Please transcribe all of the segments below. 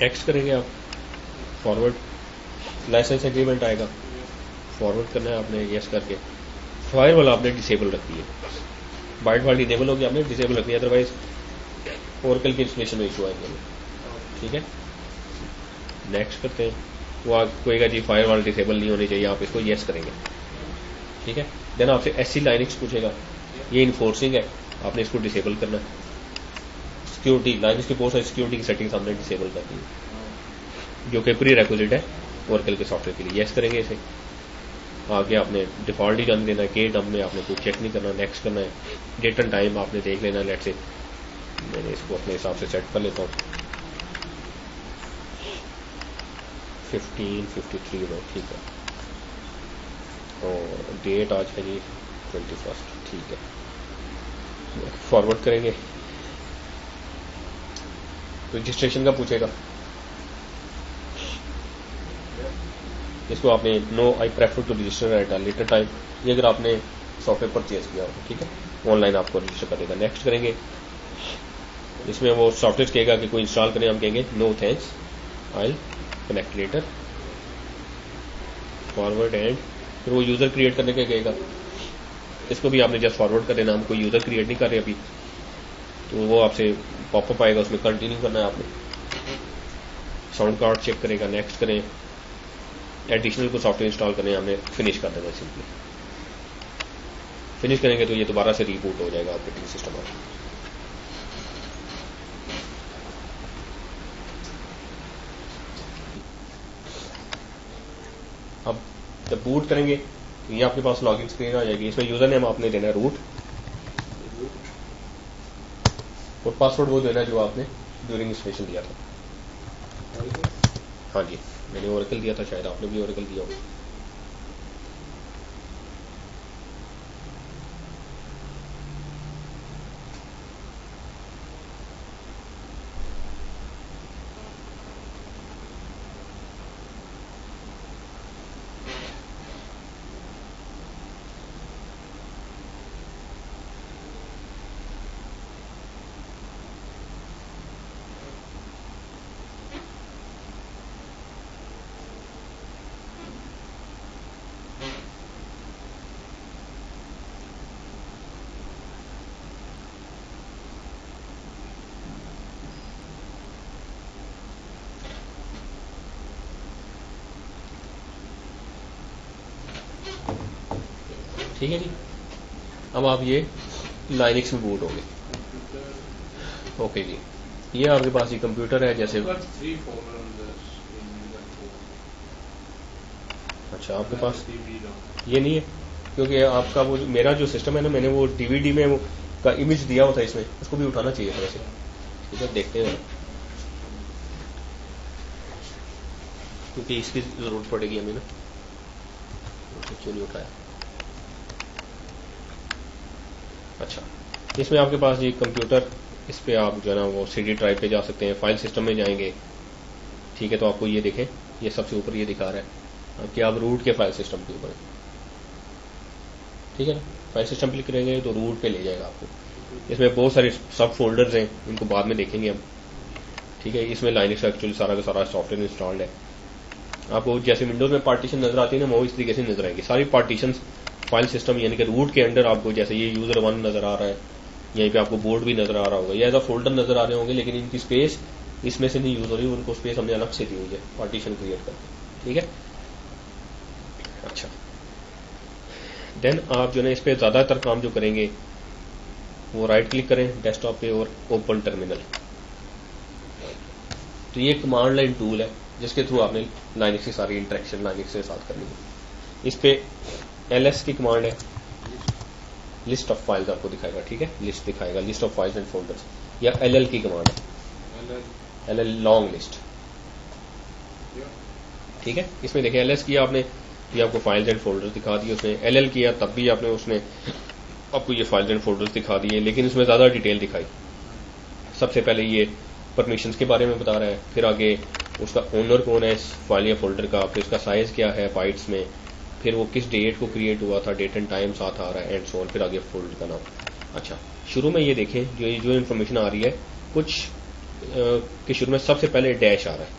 Next करेंगे आप forward, licence agreement आएगा, फॉरवर्ड करना है आपने यस करके। फायर वाला आपने डिसेबल रखी है, बाइट वाली इनेबल होगी, आपने डिसेबल रखनी है, अदरवाइज ओरेकल की इंस्टॉलेशन में इशू आएंगे। ठीक है, नेक्स्ट करते हैं। वो आपको कहेगा जी फायर वाला डिसेबल नहीं होनी चाहिए, आप इसको यस करेंगे। ठीक है, देन आपसे एससी लाइनक्स पूछेगा, ये इन्फोर्सिंग है, आपने इसको डिसेबल करना है। सिक्योरिटी लाइनक्स की बहुत सारी सिक्योरिटी की सेटिंग्स हमने डिसेबल कर दी है, जो कि प्री रेक्विजिट है ओरेकल के सॉफ्टवेयर के लिए। यस करेंगे इसे। आगे आपने डिफॉल्ट ही जान देना है, के डम में आपने कुछ चेक नहीं करना, नेक्स्ट करना है। डेट एंड टाइम आपने देख लेना, लेट से मैंने इसको अपने हिसाब से सेट कर लेता हूँ 15:53 में। ठीक है, और डेट आज है जी 21। ठीक है, फॉरवर्ड करेंगे। रजिस्ट्रेशन का पूछेगा, इसको आपने no I prefer to register at a later time, ये अगर आपने सॉफ्टवेयर परचेज किया हो। ठीक है, ऑनलाइन आपको रजिस्टर कर देगा। नेक्स्ट करेंगे, इसमें वो सॉफ्टवेयर कहेगा कि कोई इंस्टॉल करें, हम कहेंगे no thanks, I connect later, forward and फिर वो यूजर क्रिएट करने का कहेगा, इसको भी आपने जस्ट फॉरवर्ड कर देना। हम कोई यूजर क्रिएट नहीं कर रहे अभी, तो वो आपसे पॉपअप आएगा, उसमें कंटिन्यू करना है आपने। साउंड कार्ड चेक करेगा, नेक्स्ट करें। एडिशनल को सॉफ्टवेयर इंस्टॉल करने हमने फिनिश कर देना, सिंपली फिनिश करेंगे तो ये दोबारा से रीबूट हो जाएगा ऑपरेटिंग सिस्टम आपका। अब जब बूट करेंगे तो ये आपके पास लॉगिन स्क्रीन आ जाएगी। इसमें यूजर नेम आपने देना है रूट, और पासवर्ड वो देना है जो आपने ड्यूरिंग इंस्टॉलेशन दिया था। हाँ जी, मैंने ओरेकल दिया था, शायद आपने भी ओरेकल दिया हो। ठीक है जी, अब आप ये लाइनक्स में बूट होंगे। ओके जी, ये आपके पास ये कंप्यूटर है जैसे। अच्छा, आपके पास ये नहीं है, क्योंकि आपका वो मेरा जो सिस्टम है ना, मैंने वो डीवीडी में वो का इमेज दिया हुआ था, इसमें उसको भी उठाना चाहिए था वैसे। ठीक है, देखते हैं, क्योंकि इसकी जरूरत पड़ेगी हमें ना। क्यों नहीं उठाया? अच्छा, इसमें आपके पास ये कंप्यूटर, इस पे आप जो है ना वो सीडी ड्राइव पे जा सकते हैं, फाइल सिस्टम में जाएंगे। ठीक है, तो आपको ये देखें, ये सबसे ऊपर ये दिखा रहा है कि आप रूट के फाइल सिस्टम के ऊपर। ठीक है ना, फाइल सिस्टम क्लिक करेंगे तो रूट पे ले जाएगा आपको। इसमें बहुत सारे सब फोल्डर्स हैं, इनको बाद में देखेंगे हम। ठीक है, इसमें लाइनक्स एक्चुअली सारा का सारा सॉफ्टवेयर इंस्टॉल्ड है। आपको जैसे विंडोज में पार्टीशन नजर आती है ना, वो इस तरीके से नजर आएगी सारी पार्टीशन फाइल सिस्टम, यानी कि रूट के अंडर आपको जैसे ये यूजर 1 नजर आ रहा है, यहीं पे आपको बोर्ड भी नजर आ रहा होगा, या एज अ फोल्डर नजर आ रहे होंगे, लेकिन इनकी स्पेस इसमें से नहीं यूज हो रही, उनको स्पेस हमने अलग से दी हुई है पार्टीशन क्रिएट करके। ठीक है, अच्छा, देन आप जो है इस पे ज्यादातर काम जो करेंगे वो राइट क्लिक करें डेस्कटॉप पे और ओपन टर्मिनल। तो ये कमांड लाइन टूल है जिसके थ्रू आपने लाइनक्स की सारी इंटरेक्शन लाइनक्स के साथ करनी है। इस पे ls की कमांड है, लिस्ट ऑफ फाइल्स आपको दिखाएगा। ठीक है, लिस्ट दिखाएगा, list of files and folders, या ll की कमांड है, ll लॉन्ग लिस्ट। ठीक है, इसमें देखिए ls किया आपने, ये आपको फाइल्स एंड फोल्डर्स दिखा दिए। उसने ll किया तब भी आपने उसने आपको ये फाइल्स एंड फोल्डर्स दिखा दिए, लेकिन इसमें ज्यादा डिटेल दिखाई। सबसे पहले ये परमिशंस के बारे में बता रहा है, फिर आगे उसका ओनर कौन है इस फाइल या फोल्डर का, फिर उसका साइज क्या है बाइट्स में, फिर वो किस डेट को क्रिएट हुआ था, डेट एंड टाइम साथ आ रहा है, एंड सो ऑन, फिर आगे फोल्डर का नाम। अच्छा, शुरू में ये देखें जो इन्फॉर्मेशन आ रही है, कुछ के शुरू में सबसे पहले डैश आ रहा है,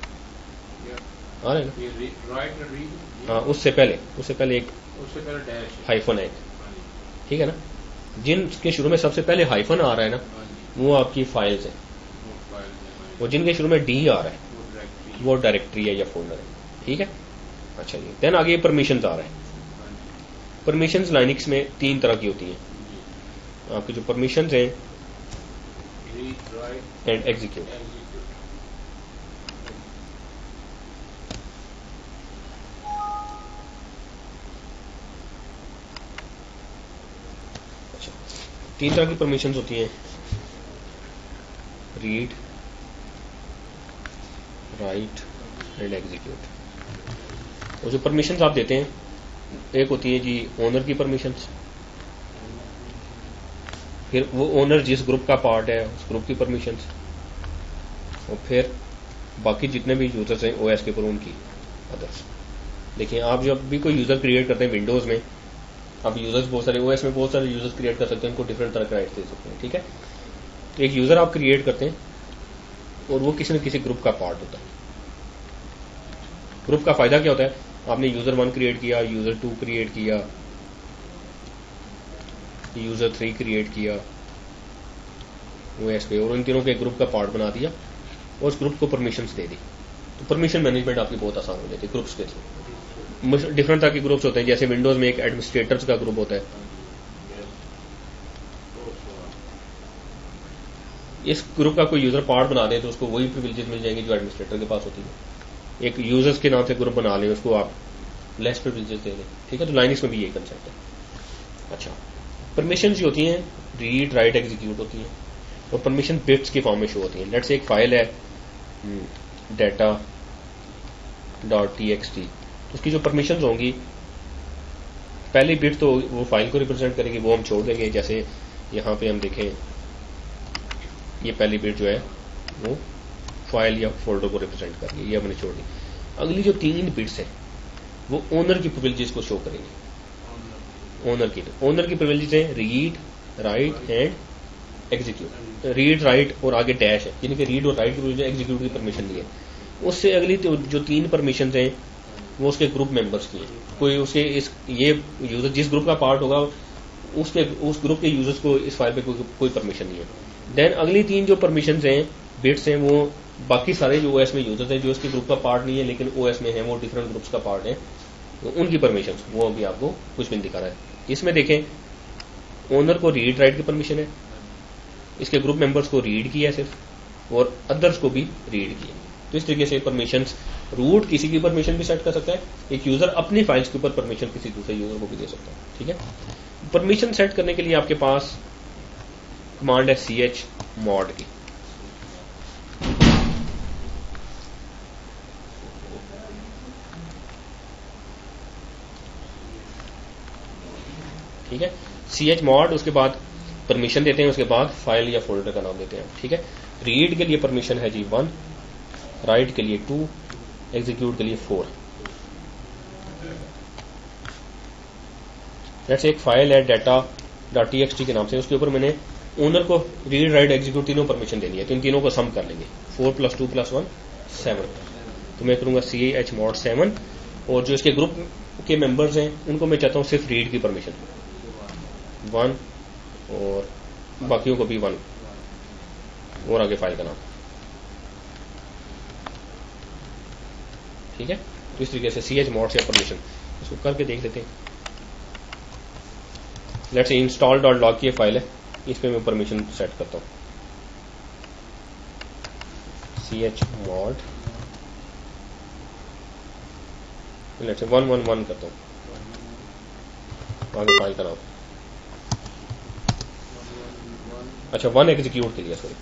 आ रहा है ना? ये राइट और रीड, हाँ, उससे पहले एक डैश हाइफन है, ठीक है ना? जिनके शुरू में सबसे पहले हाइफन आ रहा है ना, वो आपकी फाइल्स है, और जिनके शुरू में डी आ रहा है वो डायरेक्टरी है या फोल्डर है, ठीक है? अच्छा जी, देन आगे परमिशंस आ रहा है। परमिशंस लाइनक्स में 3 तरह की होती हैं। आपकी जो परमिशंस हैं, रीड राइट एंड एग्जीक्यूट। अच्छा, 3 तरह की परमिशंस होती हैं, रीड, राइट एंड एग्जीक्यूट। और जो परमिशंस आप देते हैं, एक होती है जी ओनर की परमिशंस, फिर वो ओनर जिस ग्रुप का पार्ट है उस ग्रुप की परमिशंस, और फिर बाकी जितने भी यूजर्स हैं ओएस के ऊपर उनकी अदर्स। देखिए, आप जब भी कोई यूजर क्रिएट करते हैं विंडोज में, आप यूजर्स बहुत सारे ओएस में बहुत सारे यूजर्स क्रिएट कर सकते हैं, उनको डिफरेंट तरह के राइट्स दे सकते हैं, ठीक है? तो एक यूजर आप क्रिएट करते हैं और वो किसी न किसी ग्रुप का पार्ट होता है। ग्रुप का फायदा क्या होता है? आपने यूजर 1 क्रिएट किया, यूजर 2 क्रिएट किया, यूजर 3 क्रिएट किया ओएस पे, और उन तीनों के ग्रुप का पार्ट बना दिया और उस ग्रुप को परमिशंस दे दी। तो परमिशन मैनेजमेंट आपकी बहुत आसान हो जाती है ग्रुप्स के थ्रू। डिफरेंट तरह के ग्रुप्स होते हैं, जैसे विंडोज में एक एडमिनिस्ट्रेटर्स का ग्रुप होता है। इस ग्रुप का कोई यूजर पार्ट बना दे तो उसको वही प्रिविलेजेस मिल जाएंगे जो एडमिनिस्ट्रेटर के पास होती है। एक यूजर्स के नाम से ग्रुप बना लें, उसको आप लेस प्रिविलेजेस दे दें, ठीक है? तो लाइनक्स में भी यही कंसेप्ट है। अच्छा, परमिशंस जो होती हैं, रीड राइट एग्जीक्यूट होती हैं, और परमिशन बिट्स के फॉर्म में शो होती हैं। लेट्स से एक फाइल है डाटा डॉट टीएक्सटी, उसकी जो परमिशंस होंगी, पहली बिट तो वो फाइल को रिप्रेजेंट करेगी, वो हम छोड़ देंगे। जैसे यहाँ पे हम देखें, ये पहली बिट जो है वो फाइल या फोल्डर को रिप्रेजेंट कर रही है, ये हमने छोड़ दी। अगली जो 3 बिट्स है वो ओनर की प्रिविलेजेस को शो करेंगे। ओनर की प्रिविलेजेस है read, right and execute. Read, right और आगे डैश है, यानी कि रीड और राइट की एग्जीक्यूट की परमिशन दी है। उससे अगली तो जो 3 परमिशन हैं वो उसके ग्रुप मेंबर्स की है। कोई उसके ये यूजर जिस ग्रुप का पार्ट होगा उस ग्रुप के यूजर्स को इस फाइल पे कोई परमिशन नहीं है। देन अगली 3 जो परमिशन हैं, बिट्स हैं, वो बाकी सारे जो ओएस में यूजर्स हैं जो इसके ग्रुप का पार्ट नहीं है लेकिन ओएस में है, वो डिफरेंट ग्रुप्स का पार्ट है, तो उनकी परमिशन वो अभी आपको कुछ भी दिखा रहा है। इसमें देखें, ओनर को रीड राइट की परमिशन है, इसके ग्रुप मेंबर्स को रीड किया है सिर्फ, और अदर्स को भी रीड किया। तो इस तरीके से परमिशंस, रूट किसी की परमिशन भी सेट कर सकता है, एक यूजर अपनी फाइल्स के ऊपर परमिशन किसी दूसरे यूजर को भी दे सकता है, ठीक है? परमिशन सेट करने के लिए आपके पास कमांड है chmod की। ठीक है, chmod, उसके बाद परमिशन देते हैं, उसके बाद फाइल या फोल्डर का नाम देते हैं, ठीक है? रीड के लिए परमिशन है जी 1, राइट के लिए 2, एग्जीक्यूट के लिए 4। जैसे एक फाइल है डाटा डॉट टीएक्सटी के नाम से, उसके ऊपर मैंने ओनर को रीड राइट एग्जीक्यूट तीनों परमिशन देनी है, तो इन तीनों को सम कर लेंगे। 4 + 2 + 1 7। तो मैं करूंगा chmod 7, और जो इसके ग्रुप के मेंबर्स हैं उनको मैं चाहता हूं सिर्फ रीड की परमिशन 1, और बाकियों को भी 1, और आगे फाइल का नाम, ठीक है? तो इस तरीके से chmod से परमिशन इसको करके देख लेते हैं। लेट्स से install.log की फाइल है, इस पे मैं परमिशन सेट करता हूँ chmod, लेट्स से 111 करता हूँ, आगे फाइल का नाम। अच्छा, 1 एग्जीक्यूट के लिए, सॉरी,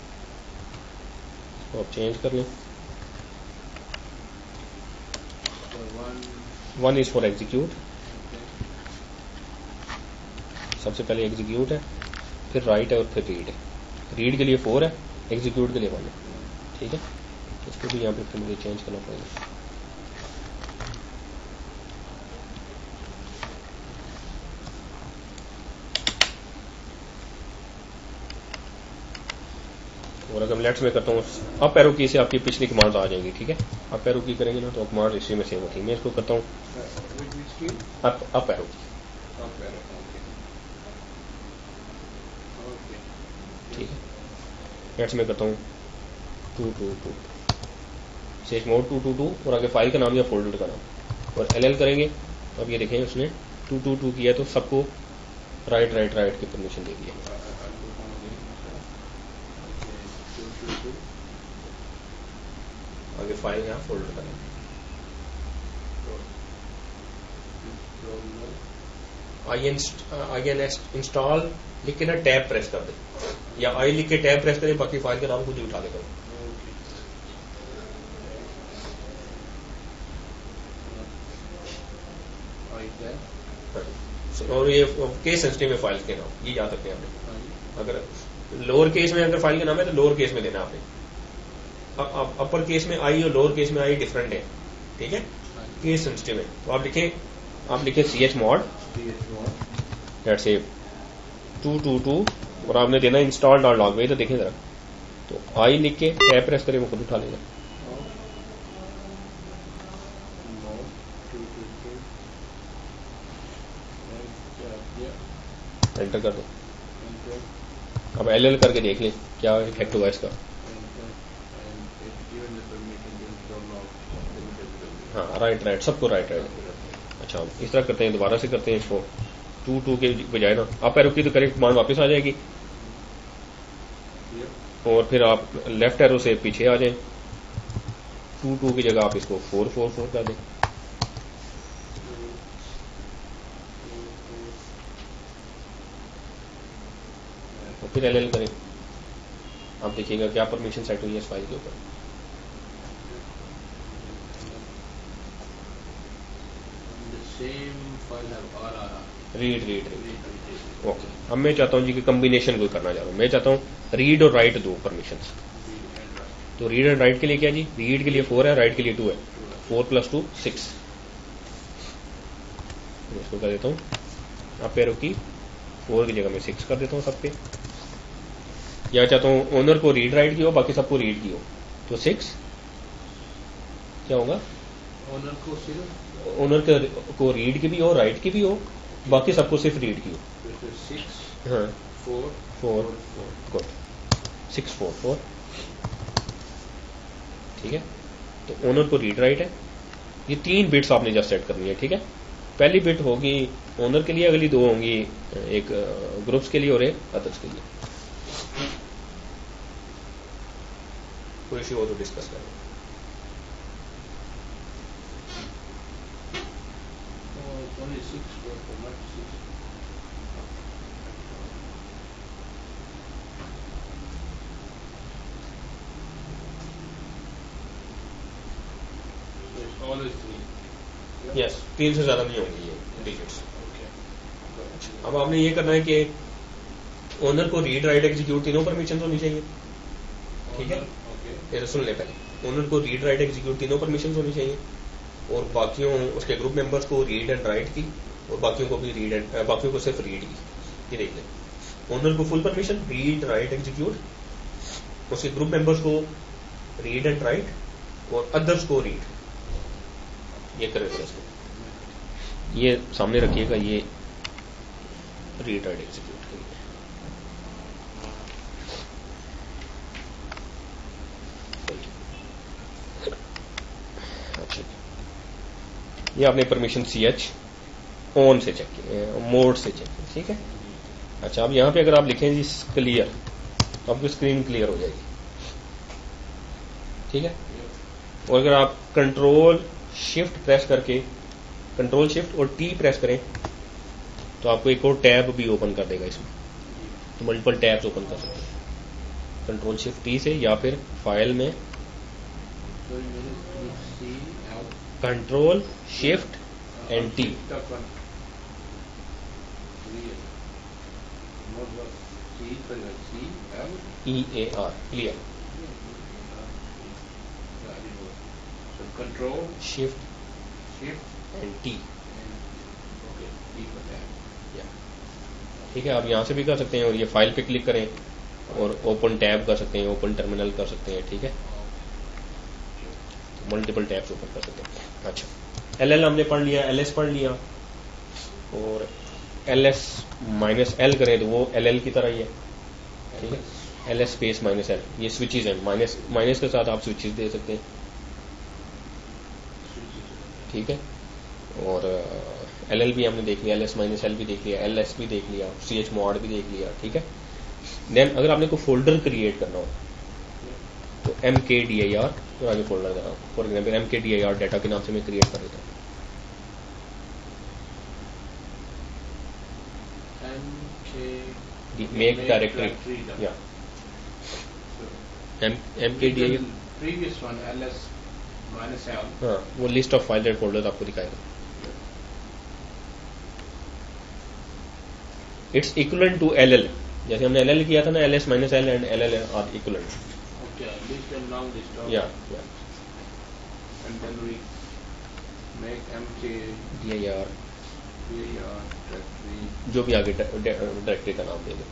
तो आप चेंज कर लें। 1 इज फॉर एग्जीक्यूट, सबसे पहले एग्जीक्यूट है, फिर राइट है और फिर रीड है। रीड के लिए 4 है, एग्जीक्यूट के लिए 1 है, ठीक है? इसको भी यहाँ पे फिर मुझे चेंज करना पड़ेगा। और अगर मैं लेट्स में करता हूँ अप एरो की से आपकी पिछली कमांड्स आ जाएंगी, ठीक है। अप एरो की करेंगे ना तो कमांड हिस्ट्री में सेव होती है। मैं इसको करता हूँ अप एरो की, ठीक है। लेट्स में करता हूँ 222 सेज मोड 222 और आगे फाइल का नाम या फोल्डर का नाम और LL करेंगे। अब ये देखें उसने 222 किया तो सबको राइट की परमिशन दे दी है। आगे फाइल या फोल्डर का नाम आई इंस्टॉल लिख के ना टैब प्रेस कर दे या आई लिख के टैब प्रेस करें, बाकी फाइल का नाम खुद ही उठा देगा। और ये केस सेंसिटिव है फाइल के नाम, ये याद रखें आपने। अगर लोअर केस में अगर फाइल का नाम है तो लोअर केस में देना आपने। अपर केस में आई और लोअर केस में आई डिफरेंट है, ठीक है। केस सेंसिटिव है तो आप लिखें chmod दैट्स 222 और आपने देना इंस्टॉल डॉट लॉग। तो देखें जरा, तो आई लिख के टैब प्रेस करें वो खुद उठा लेगा। एंटर कर दो। अब LL करके देख लें क्या इफेक्ट हुआ इसका। हाँ राइट सबको राइट। अच्छा इस तरह करते हैं, दोबारा से करते हैं इसको 2 के बजाय ना अप एरो की तो करेक्ट कमांड वापस आ जाएगी और फिर आप लेफ्ट एरो से पीछे आ जाएं। 2 की जगह आप इसको 4 कर दें। और फिर LL करें। आप देखिएगा क्या परमिशन सेट हुई है इस फाइल के ऊपर। Read okay. अब मैं चाहता हूँ जी कि कम्बिनेशन कोई करना चाह रहा हूँ। मैं चाहता हूँ रीड और राइट दो परमिशंस। तो रीड एंड राइट के लिए क्या जी, रीड के लिए 4 है, राइट के लिए 2 है। 4 + 2 6। इसको कर देता हूँ अप एरो की 4 की जगह मैं 6 कर देता हूँ सब पे। या चाहता हूँ ओनर को रीड राइट की हो, बाकी सबको रीड की हो, तो 6 क्या होगा, ओनर को रीड की भी हो, राइट की भी हो, बाकी सबको सिर्फ रीड की हो। 6 हाँ 4 गुड 6 4 4, ठीक है। तो ओनर को रीड राइट है। ये 3 बिट्स आपने जस्ट सेट करनी है, ठीक है। पहली बिट होगी ओनर के लिए, अगली 2 होंगी एक ग्रुप्स के लिए और एक अदर्स के लिए। कोई इश्यू हो तो डिस्कस करें। only 6 for not 6. So it's always 3. Yes 3 से ज्यादा नहीं होंगी ये डिजिट्स। अब आपने ये करना है कि ओनर को रीड राइट एग्जीक्यूट तीनों परमिशन होनी चाहिए, ठीक है। ये सुन ले पहले, ओनर को रीड राइट एग्जीक्यूट तीनों परमिशन होनी चाहिए और बाकियों उसके ग्रुप मेंबर्स को रीड एंड राइट की और बाकियों को भी रीड एंड बाकियों को सिर्फ रीड की। ये देख लें, ओनर को full permission read write execute, उसके ग्रुप मेंबर्स को रीड एंड राइट और अदर्स को रीड। ये करेगा इसको, ये सामने रखिएगा, ये रीड राइट एग्जीक्यूट करिए। अच्छा ये आपने परमिशन CH ऑन से चेक किया, मोड से चेक किया, ठीक है। अच्छा अब यहां पे अगर आप लिखें जी क्लियर तो आपकी स्क्रीन क्लियर हो जाएगी, ठीक है। और अगर आप कंट्रोल शिफ्ट प्रेस करके कंट्रोल शिफ्ट और T प्रेस करें तो आपको एक और टैब भी ओपन कर देगा इसमें, तो मल्टीपल टैब्स ओपन कर सकते हैं कंट्रोल शिफ्ट T से, या फिर फाइल में control shift and T। EAR clear, Control shift and T, ठीक है। आप यहां से भी कर सकते हैं और ये फाइल पे क्लिक करें और ओपन टैब कर सकते हैं, ओपन टर्मिनल कर सकते हैं, ठीक है, मल्टीपल टैब्स ओपन कर सकते हैं। अच्छा, एल हमने पढ़ लिया, एल पढ़ लिया, और एल माइनस एल करें तो वो एल की तरह ही है, ठीक है, एल स्पेस माइनस एल, ये स्विचेज हैं, माइनस के साथ आप स्विचेज दे सकते हैं, ठीक है, और एल भी हमने देख लिया, एल माइनस एल भी देख लिया, एल भी देख लिया, सी एच मॉड भी देख लिया, ठीक है। देन अगर आपने कोई फोल्डर क्रिएट करना हो तो mkdir और आगे फोल्डर का नाम, फॉर एग्जाम्पल mkdir डाटा के नाम से मैं क्रिएट कर देता हूँ, मेक डायरेक्टरी, या mkdir, previous one ls minus l. हाँ, वो list of file and folder आपको दिखाएगा। इट्स इक्वलेंट टू एल, जैसे हमने एल किया था ना, ls minus L and L R equivalent, Okay, list and now list of. या And then we make mkdir dir directory. जो भी आगे डायरेक्टरी का नाम देंगे।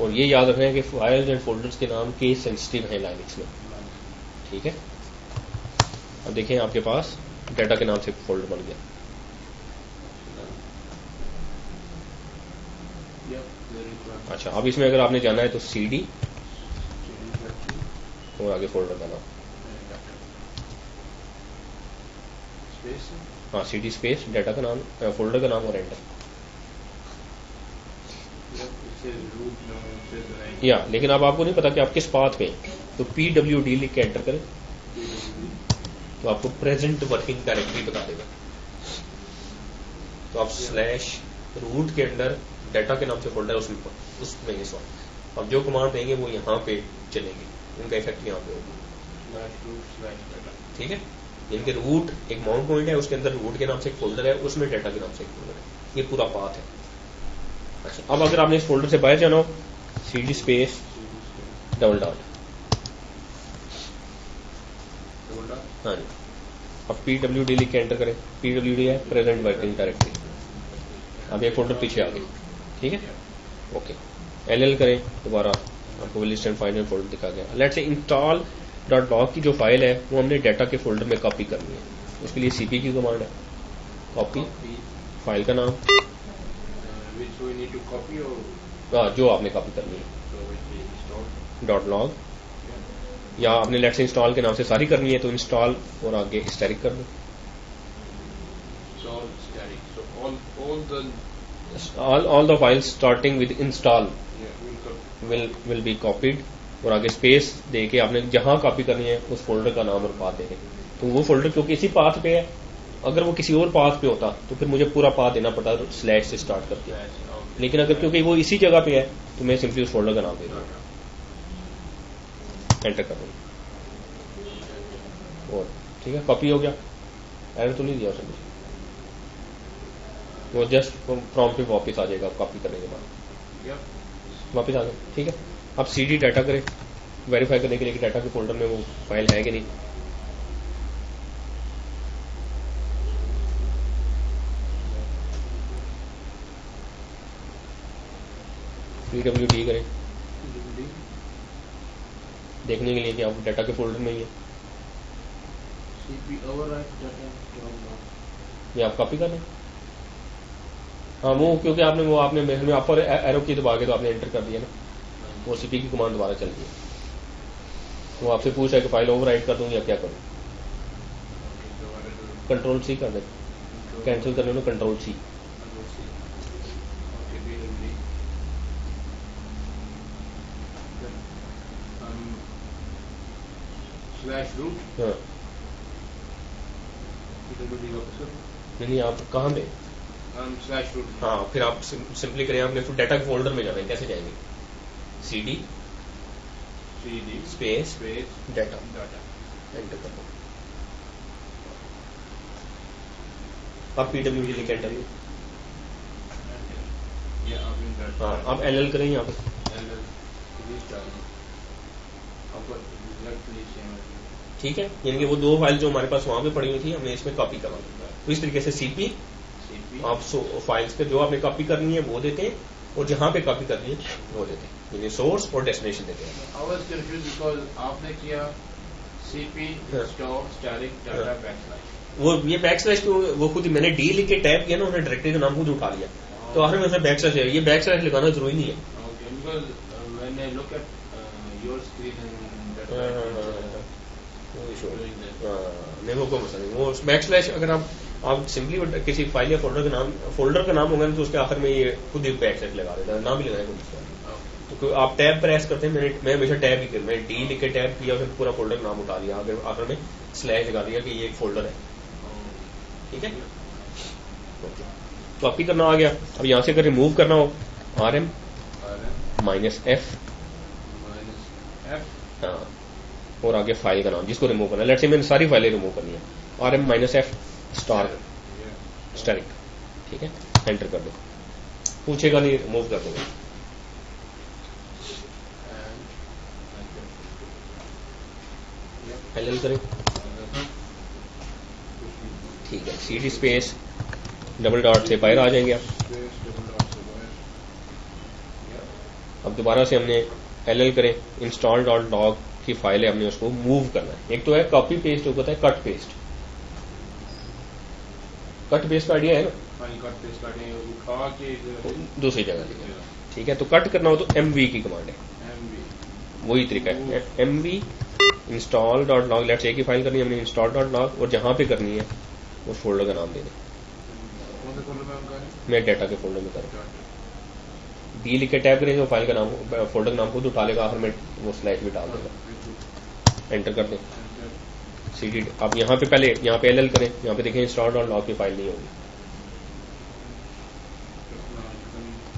और ये याद रखना है कि फाइल्स एंड फोल्डर्स के नाम केस सेंसिटिव है लाइनक्स में, ठीक है। अब देखें आपके पास डाटा के नाम से फोल्डर बन गया, अच्छा। अब इसमें अगर आपने जाना है तो cd और आगे फोल्डर का नाम, हाँ, cd स्पेस डाटा का नाम, फोल्डर का नाम और एंटर, या लेकिन अब आपको नहीं पता कि आप किस पाथ पे, तो pwd लिख के एंटर करें तो आपको प्रेजेंट वर्किंग डायरेक्टरी बता देगा। तो आप स्लैश रूट के अंदर डाटा के नाम से फोल्डर उसमें इंस्टॉल, अब जो कमांड देंगे वो यहाँ पे चलेंगे, उनका इफेक्ट यहाँ पे होगा, ठीक है। इनके रूट एक माउंट पॉइंट है, उसके अंदर रूट के नाम से एक फोल्डर है, उसमें डाटा के नाम से एक फोल्डर है, ये पूरा पाथ है। अच्छा, अब अगर आपने इस फोल्डर से बाहर जाना हो, cd स्पेस डबल डॉट, हाँ जी, अब pwd लिख के एंटर करें, pwd है प्रेजेंट वर्किंग डायरेक्टरी, अब ये फोल्डर पीछे आ गई, ठीक है, ओके। एल करें दोबारा, आपको लिस्ट एंड फाइल फोल्डर दिखा गया। Let's say install dot log की जो फाइल है वो हमने डाटा के फोल्डर में कॉपी करनी है, उसके लिए cp की कमांड है, कॉपी फाइल का नाम, Which we need to copy or हाँ, जो आपने कॉपी करनी है, so it is installed. Dot log, या आपने लेट्स इंस्टॉल के नाम से सारी करनी है तो इंस्टॉल और आगे स्टैटिक कर दो, It's all static. So all the all the files starting with install we'll copy. will be copied, और आगे स्पेस दे के आपने जहां कॉपी करनी है उस फोल्डर का नाम और पाथ देंगे। तो वो फोल्डर क्योंकि इसी पाथ पे है, अगर वो किसी और पाथ पे होता तो फिर मुझे पूरा पाथ देना पड़ता, तो स्लैश से स्टार्ट करती है, लेकिन अगर क्योंकि वो इसी जगह पे है तो मैं सिंपली उस फोल्डर का नाम दे दूंगा, एंटर कर दूंगा, और ठीक है, कॉपी हो गया, एरर तो नहीं दिया उसने, वो जस्ट प्रॉम्प्ट पे वापस आ जाएगा कॉपी करने के बाद, वापस आ गया, ठीक है। अब cd डाटा करें, वेरीफाई करने के लिए कि डाटा के फोल्डर में वो फाइल है कि नहीं, pwd करें देखने के लिए कि आप डाटा के फोल्डर में ही है, CP override data from ये आप कॉपी कर लें, हाँ, वो क्योंकि आपने में अपर एरो की दबा के तो आपने एंटर कर दिया ना, वो cp की कमांड दोबारा चल गई, वो आपसे पूछ रहा है कि फाइल ओवरराइट कर दूं या क्या करूं, कंट्रोल सी कर दे, कैंसिल करने में कंट्रोल सी, slash root हाँ, pwd officer नहीं आप कहाँ पे, slash root हाँ, फिर आप सिंपली करें, आपने फिर डाटा के फोल्डर में जाना है, कैसे जाएंगे, cd cd space space data, data. Enter कर दो, अब pwd लिख enter, Yeah, I've been that. हाँ, अब ll करें यहाँ पे, And release डालना. आपको exactly same है. ठीक है, यानी कि वो दो फाइल जो हमारे पास वहां पे पड़ी हुई थी हमने इसमें कॉपी करवा दी, तो इस तरीके से cp CP आप फाइल्स पे जो आपने कॉपी करनी है वो देते हैं, और जहां पे कॉपी करनी है वो देते हैं, यानी सोर्स और डेस्टिनेशन देते हैं। I was confused because आपने किया cp install static data backslash। वो ये बैक स्लैश वो खुद ही मैंने डी लिख के टैप किया ना, उन्होंने डायरेक्टरी का नाम खुद उठा लिया, तो आखिर में बैक स्लैश है। ये बैक स्लैश लिखाना जरूरी नहीं है। Okay, because when I look at your screen and that doing that। नहीं वो कोई मसला नहीं, वो बैक स्लैश अगर आप सिंपली किसी फाइल या फोल्डर का नाम होगा तो उसके आखिर में ये खुद ही बैक स्लैश लगा देता है, नाम भी लगाए खुद। तो आप टैब प्रेस करते हैं, मैं हमेशा टैब ही कर, मैंने डी लिख के टैब किया, फिर पूरा फोल्डर का नाम उठा लिया, आखिर में स्लैश लगा दिया कि ये एक फोल्डर है। ठीक है, कॉपी करना आ गया। अब यहां से अगर रिमूव करना हो RM -F, हाँ, और आगे फाइल का नाम जिसको रिमूव करना है। लेट्स से मैंने सारी फाइलें रिमूव करनी है, RM -F स्टैटिक। ठीक है, एंटर कर दो, पूछेगा नहीं, रिमूव कर दोगे। LL करें, ठीक है, CD स्पेस डबल डॉट से बाहर आ जाएंगे आप। अब दोबारा से हमने LL करें, इंस्टॉल डॉट लॉग की फाइल है, हमने उसको मूव करना है। एक तो है कॉपी पेस्ट, एक होता है कट पेस्ट। कट पेस्ट का आइडिया है ना, दूसरी जगह लिखा। ठीक है, तो कट करना हो तो MV की कमांड है, वही तरीका है। MV install dot log, let's एक ही फाइल करनी है हमने, इंस्टॉल डॉट लॉग, और जहां पे करनी है उस फोल्डर का नाम दे दें। मैं डाटा के फोल्डर में करूँ, डी लिख के टैब करेंगे, वो फाइल का नाम फोल्डर का नाम खुद उठा लेगा, आखिर में वो स्लैश भी डाल देगा। एंटर कर दें, CD। आप यहाँ पे पहले यहाँ पे LL करें, यहाँ पे देखें इंस्टॉल डॉट लॉग की फाइल नहीं होगी,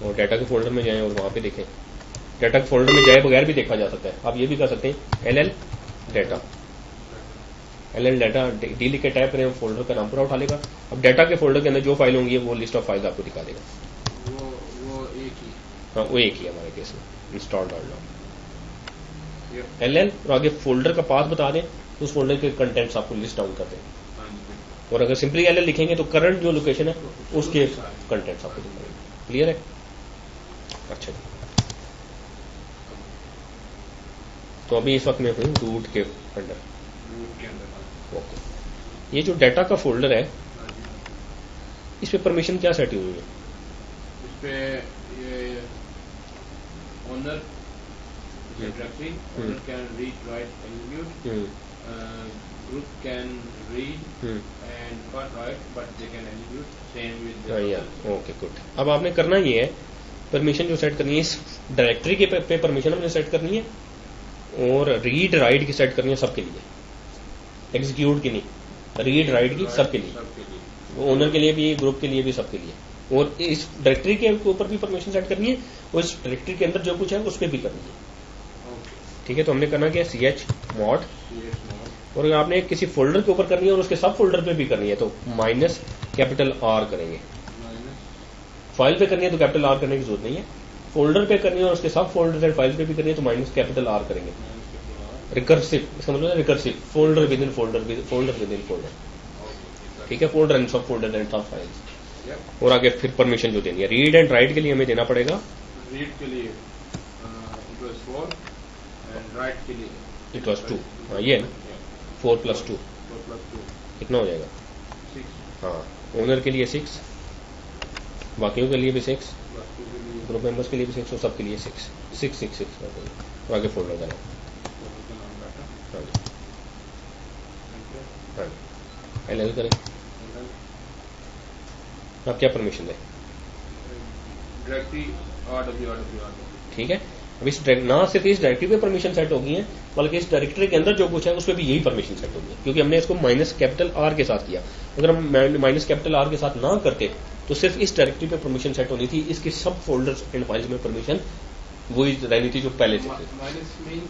और डाटा के फोल्डर में जाएं और वहां पे देखें। डाटा के फोल्डर में जाए बगैर भी देखा जा सकता है, आप ये भी कर सकते हैं LL data, LL data, D लिख के टैप करें, फोल्डर का नाम पूरा उठा लेगा। अब डाटा के फोल्डर के अंदर जो फाइल होंगी वो लिस्ट ऑफ फाइल आपको दिखा देगा। वो एक ही, हाँ वो एक ही है हमारे केस में, इंस्टॉल डॉट लॉग LL, और आगे फोल्डर का पाथ बता दें, उस फोल्डर के कंटेंट्स आपको लिस्ट डाउन कर दें। और अगर सिंपली LL लिखेंगे तो करंट जो लोकेशन है उसके कंटेंट्स आपको दिखाएंगे। क्लियर है? अच्छा, तो अभी इस वक्त मैं हूँ रूट के अंदर। ओके, ये जो डाटा का फोल्डर है इस पे परमिशन क्या सेट हुई है? इस पे ये owner directory, owner can read, right, execute, group can read and not right but they can execute, same with. Okay good. अब आपने करना ये है, परमिशन जो सेट करनी है इस डायरेक्टरी के पे परमिशन हमने सेट करनी है, और रीड राइट की सेट करनी है सबके लिए, एग्जीक्यूट की नहीं, रीड राइट की सबके लिए, ओनर के लिए भी, ग्रुप के लिए भी, सबके लिए। और इस डायरेक्टरी के ऊपर भी परमिशन सेट करनी है, और इस डायरेक्टरी के अंदर जो कुछ है उस पर भी करनी है। ठीक है, तो हमने करना क्या, chmod, और अगर आपने किसी फोल्डर के ऊपर करनी है और उसके सब फोल्डर पे भी करनी है तो -R करेंगे। फाइल पे करनी है तो R करने की जरूरत नहीं है, फोल्डर पे करनी है और उसके सब फोल्डर एंड फाइल पे भी करनी है तो -R करेंगे। रिकर्सिव, इसका मतलब है recursive, folder with in folder, folder with in folder. ठीक है, फोल्डर एंड सब फोल्डर एंड सब फाइल्स। और आगे फिर परमिशन जो देनी है, रीड एंड राइट के लिए हमें देना पड़ेगा, रीड के लिए it was 4 and राइट के लिए it was 2। हाँ ये है ना, 4 + 2 कितना हो जाएगा, 6। हाँ, ओनर के लिए 6, बाकियों के लिए भी 6, ग्रुप मेंबर्स के लिए भी 6, और सबके लिए 6 6 6 6 और आगे फोल्डर का नाम। हाँ जी, हाँ जी, LL करें। आप क्या परमिशन दें, डायरेक्टरी RW। ठीक है, अब इस ना सिर्फ इस डायरेक्टरी पे परमिशन सेट होगी है, बल्कि इस डायरेक्टरी के अंदर जो कुछ है उस पर भी यही परमिशन सेट होगी, क्योंकि हमने इसको -R के साथ किया। अगर हम -R के साथ ना करते तो सिर्फ इस डायरेक्टरी पे परमिशन सेट होनी थी, इसके सब फोल्डर्स एंड फाइल्स में परमिशन वही रहनी थी जो पहले से थी।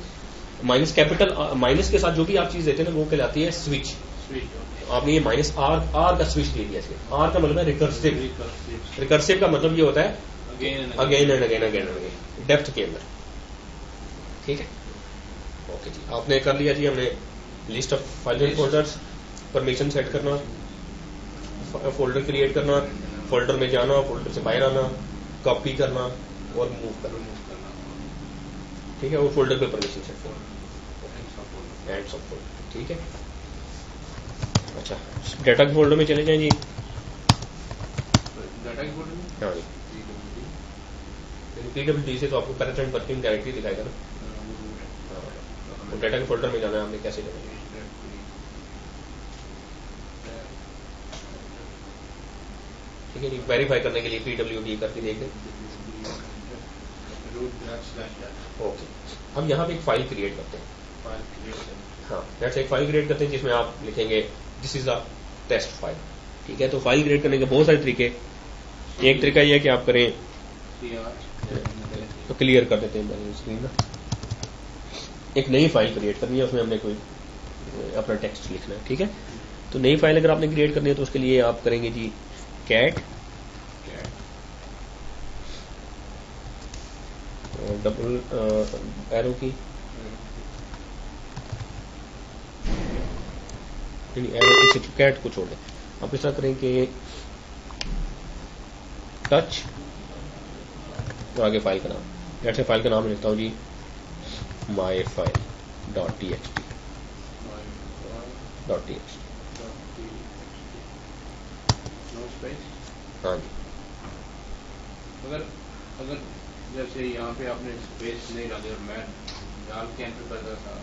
माइनस के साथ जो भी आप चीज देते हैं ना वो कहलाती है स्विच। आपने ये -R का स्विच दे दिया, R का मतलब है रिकर्सिव। रिकर्सिव का मतलब ये होता है अगेन एंड अगेन, डेप्थ के अंदर। ठीक है, ओके जी, आपने कर लिया जी। हमने list of file and folders, permission set करना, फोल्डर क्रिएट करना, फोल्डर में जाना, फोल्डर से बाहर आना, कॉपी करना और मूव करना। ठीक है, वो फोल्डर पे परमिशन सेट करो, एड सब फोल्डर, ठीक है। अच्छा, डाटा के फोल्डर में चले जाएं जी। डाटा के फोल्डर में हाँ जी, PWD से तो आपको करंट वर्किंग डायरेक्टरी दिखाएगा ना। हाँ, तो डाटा के फोल्डर में जाना है, आपने कैसे जाना है? ठीक है जी, वेरीफाई करने के लिए PWD करके देख लें। ओके, हम यहाँ पे एक फाइल क्रिएट करते हैं। हाँ, लेट्स एक फाइल क्रिएट करते हैं जिसमें आप लिखेंगे this is a test file. ठीक है, तो फाइल क्रिएट करने के बहुत सारे तरीके। एक तरीका यह है कि आप करें, तो क्लियर कर देते हैं स्क्रीन ना। एक नई फाइल क्रिएट करनी है, उसमें हमने कोई अपना टेक्स्ट लिखना है। ठीक है, तो नई फाइल अगर आपने क्रिएट करनी है तो उसके लिए आप करेंगे जी कैट डबल एरो की, एरो इसे कैट को छोड़ दें। आप इस तरह करेंगे टच और आगे फाइल का नाम, जैसे फाइल का नाम लिखता हूं जी माई फाइल डॉट txt। हाँ जी, अगर जैसे यहाँ पे आपने स्पेस नहीं डाली और मैं डाल के एंटर करता था,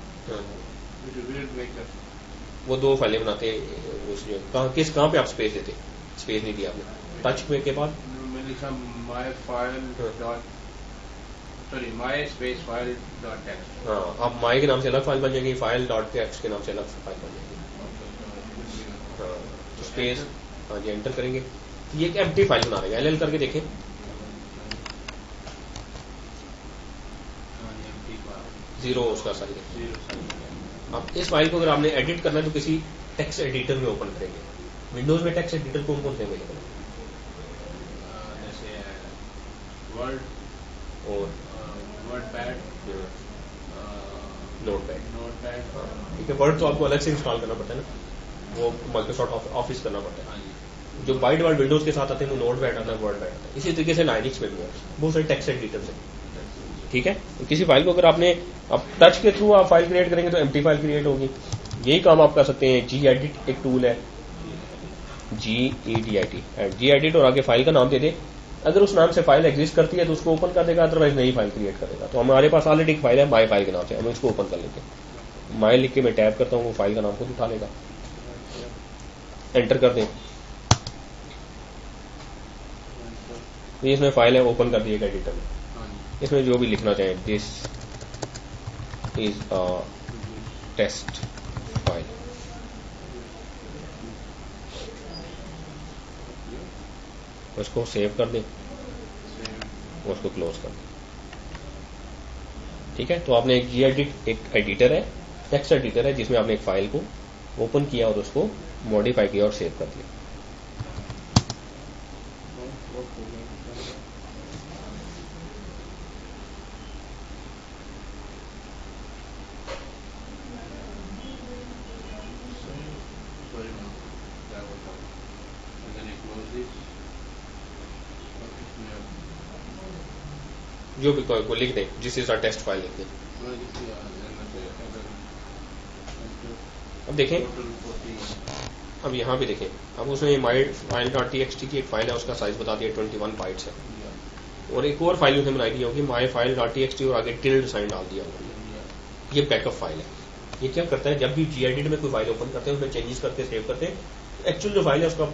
वो दो फाइलें बनाते हैं। कहाँ पे आप स्पेस देते? स्पेस नहीं दिया आपने, टच में के बाद मैंने लिखा my file dot sorry my space file dot text. हाँ, आप माई के नाम से अलग फाइल बन जाएगी, फाइल डॉट टेक्स्ट के नाम से अलग फाइल बन जाएगी। हाँ, तो स्पेस, हाँ जी एंटर करेंगे, ये एक एम्प्टी फाइल बना देगा। LL करके देखें, जीरो उसका साइज है। अब इस फाइल को अगर आपने एडिट करना है तो किसी टेक्स्ट एडिटर में ओपन करेंगे। विंडोज में टेक्स्ट एडिटर कौन कौन से अवेलेबल है? जैसे वर्ड और वर्डपैड, नोटपैड। ठीक है, वर्ड तो आपको अलग से इंस्टॉल करना पड़ता है ना, वो माइक्रोसॉफ्ट ऑफिस करना पड़ता है। जो बाय डिफॉल्ट विंडोज के साथ आते हैं वो नोटपैड आता है, वर्डपैड आता है। इसी तरीके से लाइनक्स में भी है, बहुत सारे टेक्स्ट एडिटर्स हैं। ठीक है, तो किसी फाइल को अगर आपने अब टच के थ्रू आप फाइल क्रिएट करेंगे तो एम्प्टी फाइल क्रिएट होगी। यही काम आप कर सकते हैं। gedit एक टूल है, gedit और आगे फाइल का नाम दे दे। अगर उस नाम से फाइल एग्जिस्ट करती है तो उसको ओपन कर देगा, अदरवाइज नई फाइल क्रिएट करेगा। तो हमारे पास ऑलरेडी एक फाइल है माई फाइल के नाम से, हम इसको ओपन कर लेते हैं। माई लिख के मैं टैप करता हूँ, वो फाइल का नाम खुद उठा लेगा। एंटर कर दें, तो इसमें फाइल है, ओपन कर दिएगा एडिटर में। इसमें जो भी लिखना चाहें, this is a test file, उसको सेव कर दें, उसको क्लोज कर दें। ठीक है, तो आपने एक gedit एक एडिटर है, टेक्स्ट एडिटर है, जिसमें आपने एक फाइल को ओपन किया और उसको मॉडिफाई किया और सेव कर दिया। जो भी को लिख दें, जिस इज टेस्ट फाइल लिख दें। अब देखें, अब यहाँ पे देखें, अब उसमें माई फाइल डॉट txt की एक फाइल है, उसका साइज बता दिया 21 बाइट्स है। और एक और फाइल उसने बनाई दी होगी माई फाइल डॉट txt और आगे टिल्ड साइन डाल दिया होगा। ये बैकअप फाइल है। ये क्या करता है, जब भी gedit में कोई फाइल ओपन करते हैं, उसमें चेंजेस करके सेव करते हैं, एक्चुअल जो फाइल है उसका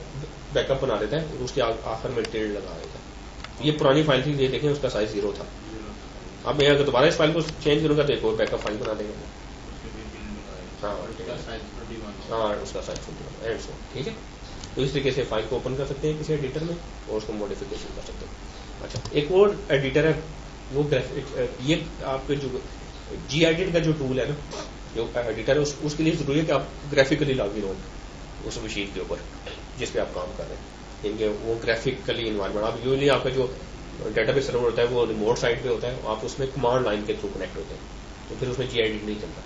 बैकअप बना देता है और उसके आखिर में टिल्ड लगा देता है। ये पुरानी फाइल थी, ये देखें उसका साइज 0 था। अब मैं अगर दोबारा इस फाइल को चेंज करूंगा तो एक और बैकअप फाइल बना देंगे। हाँ, उसका साइज 41 एंड सो। ठीक है, तो इस तरीके से फाइल को ओपन कर सकते हैं किसी एडिटर में और उसको मॉडिफिकेशन कर सकते हैं। अच्छा, एक और एडिटर है, वो ग्राफिक, ये आपके जो gedit का जो टूल है ना, जो एडिटर है, उसके लिए जरूरी है कि आप ग्राफिकली लॉगिन हो उस मशीन के ऊपर जिस पे आप काम कर रहे हैं। इनके वो ग्राफिकली इन्वायरमेंट, आप यूजली आपका जो डेटाबेस सर्वर होता है वो रिमोट साइड पे होता है, आप उसमें कमांड लाइन के थ्रू कनेक्ट होते हैं, तो फिर उसमें gedit नहीं चलता।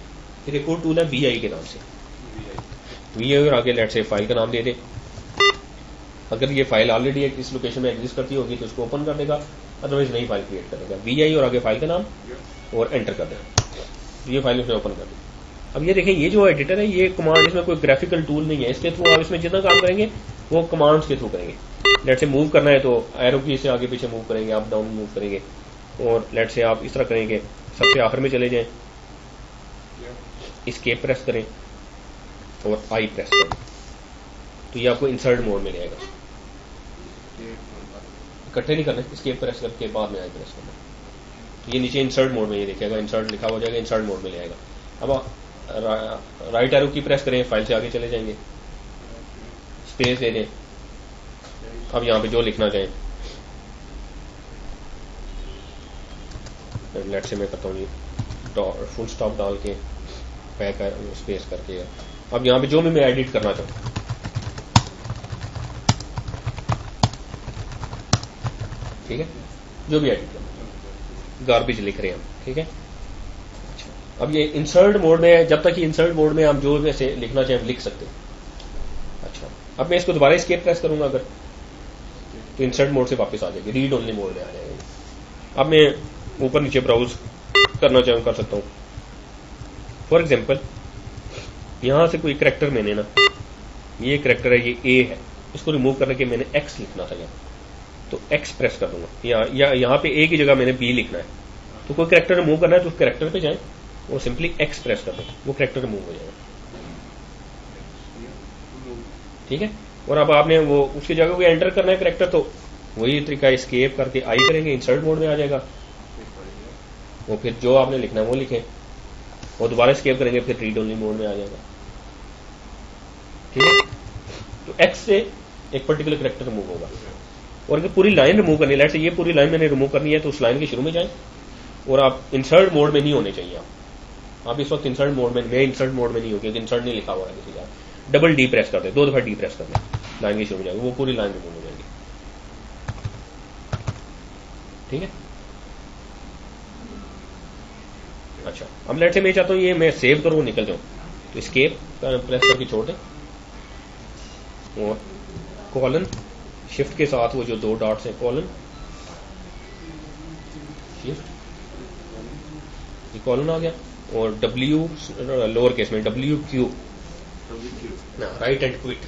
फिर एक और टूल है vi के नाम से, vi और आगे लेट से फाइल का नाम दे दे। अगर ये फाइल ऑलरेडी इस लोकेशन में एग्जिस्ट करती होगी तो उसको ओपन कर देगा, अदरवाइज नई फाइल क्रिएट करेगा। vi और आगे फाइल का नाम और एंटर कर दें। तो ये फाइल उसने ओपन कर दी। अब ये देखें, ये जो एडिटर है ये कमांड, इसमें कोई ग्राफिकल टूल नहीं है, इसके थ्रू आप इसमें जितना काम करेंगे वो कमांड्स के थ्रू करेंगे। लेट से मूव करना है तो एरो की से आगे पीछे मूव करेंगे, अप डाउन मूव करेंगे। और लेट से आप इस तरह करेंगे, सबसे आखिर में चले जाएं, एस्केप प्रेस करें और आई प्रेस करें, तो ये आपको इंसर्ट मोड में जाएगा। इकट्ठे नहीं करना, एस्केप प्रेस करके बाद में आई प्रेस करना, तो ये नीचे इंसर्ट मोड में ये देखेगा, इंसर्ट लिखा हो जाएगा, इंसर्ट मोड में ले आएगा। अब राइट एरो की प्रेस करें, फाइल से आगे चले जाएंगे, स्पेस दे दें। अब यहाँ पे जो लिखना चाहें, लेट से मैं करता हूँ जी फुल स्टॉप डाल के बैक स्पेस करके। अब यहाँ पे जो भी मैं एडिट करना चाहूँ, ठीक है, जो भी एडिट करना, गार्बेज लिख रहे हैं हम, ठीक है। अच्छा, अब ये इंसर्ट मोड में है, जब तक ये इंसर्ट मोड में हम जो वैसे लिखना चाहें लिख सकते हैं। अच्छा, अब मैं इसको दोबारा एस्केप प्रेस करूंगा अगर, तो इंसर्ट मोड से वापस आ जाएगी, रीड ओनली मोड में आ जाएगी। अब मैं ऊपर नीचे ब्राउज करना चाहूँ कर सकता हूँ। फॉर एग्जाम्पल यहां से कोई करेक्टर मैंने ना, ये करेक्टर है, ये ए है, इसको रिमूव करने के मैंने एक्स लिखना था यहाँ, तो एक्स प्रेस कर दूंगा। या यहाँ पे ए की जगह मैंने बी लिखना है, तो कोई करेक्टर रिमूव करना है तो उस करेक्टर पे जाए, वो सिंपली एक्स प्रेस कर दो, वो करेक्टर रिमूव हो जाएगा, ठीक है। और अब आपने वो उसकी जगह कोई एंटर करना है करेक्टर, तो वही तरीका, एस्केप करके आई करेंगे, इंसर्ट मोड में आ जाएगा, वो फिर जो आपने लिखना है वो लिखें, और दोबारा एस्केप करेंगे, फिर रीड ओनली मोड में आ जाएगा, ठीक है। तो एक्स से एक पर्टिकुलर करेक्टर रिमूव होगा। और अगर पूरी लाइन रिमूव करनी है, ये पूरी लाइन मैंने रिमूव करनी है, तो उस लाइन के शुरू में जाएं, और आप इंसर्ट मोड में नहीं होने चाहिए। आप इस वक्त इंसर्ट मोड में, मैं इंसर्ट मोड में नहीं हो, क्योंकि इंसर्ट नहीं लिखा हुआ है किसी का। डबल डी प्रेस कर दे, 2 दफा डी प्रेस कर दे, लाइन के शुरू में जाएगी, वो पूरी लाइन रिमूव हो जाएगी, ठीक है। अच्छा, अब लेट से मैं चाहता हूँ ये मैं सेव करूँ, निकल जाऊँ, तो एस्केप प्रेस करके छोड़ दें, और कॉलन शिफ्ट के साथ वो जो 2 डॉट्स हैं, कॉलन शिफ्ट, ये कॉलन आ गया, और डब्ल्यू लोअर केस में डब्ल्यू क्यू ना, राइट एंड क्विट,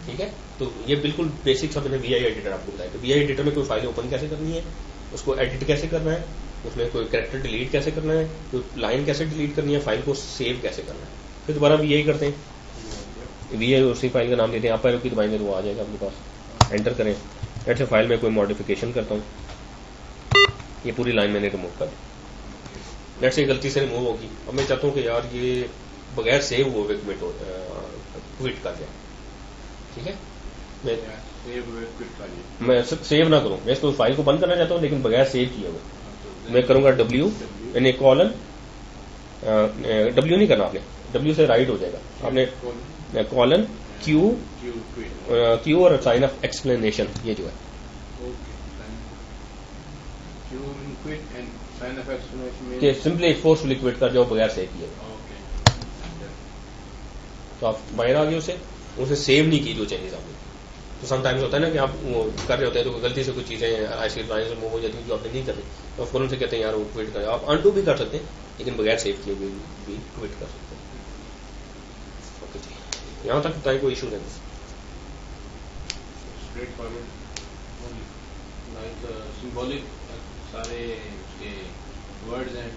ठीक है। तो ये बिल्कुल बेसिक सब मैंने वीआई एडिटर आपको बताया कि वीआई एडिटर में कोई फाइल ओपन कैसे करनी है, उसको एडिट कैसे करना है, उसमें कोई कैरेक्टर डिलीट कैसे करना है, कोई लाइन कैसे डिलीट करनी है, फाइल को सेव कैसे करना है। फिर दोबारा वीआई करते हैं, वीआई उसी फाइल का नाम देते हैं, आप एरो की दबाएंगे तो वो आ जाएगा अपने पास, एंटर करें। ऐसे फाइल में कोई मॉडिफिकेशन करता हूँ, ये पूरी लाइन मैंने रिमूव कर दी, नेट से गलती से रिमूव होगी। अब मैं चाहता हूँ कि यार ये बगैर सेव हुए क्विट कर जाए, ठीक है। मैं सेव ना करूं, मैं इसको फाइल को बंद करना चाहता हूं, लेकिन बगैर सेव किए हुए मैं करूंगा डब्ल्यू, यानी कॉलन, डब्ल्यू नहीं करना आपने, डब्ल्यू से राइट हो जाएगा, आपने कॉलन क्यू और साइन ऑफ एक्सप्लेनेशन, ये जो है कि सिंपली फोर्सफुली क्विट कर जाओ बगैर सेव किए। तो आप बाहर आ गए, उसे सेव नहीं की जो चेंजेस आपने। तो समटाइम्स होता है ना कि आप वो कर रहे होते हैं, तो गलती से कुछ चीजें ऐसी लाइन से मूव हो जाती है जो आपने नहीं करनी, तो फौरन से कहते हैं यार वो क्विट करें। आप अनडू भी कर सकते हैं, लेकिन बगैर सेव किए भी क्विट कर सकते हैं। ओके जी, यहाँ तक बताइए, कोई इशू नहीं। स्ट्रेट फॉरवर्ड लाइक सिंबॉलिक सारे उसके वर्ड्स हैं,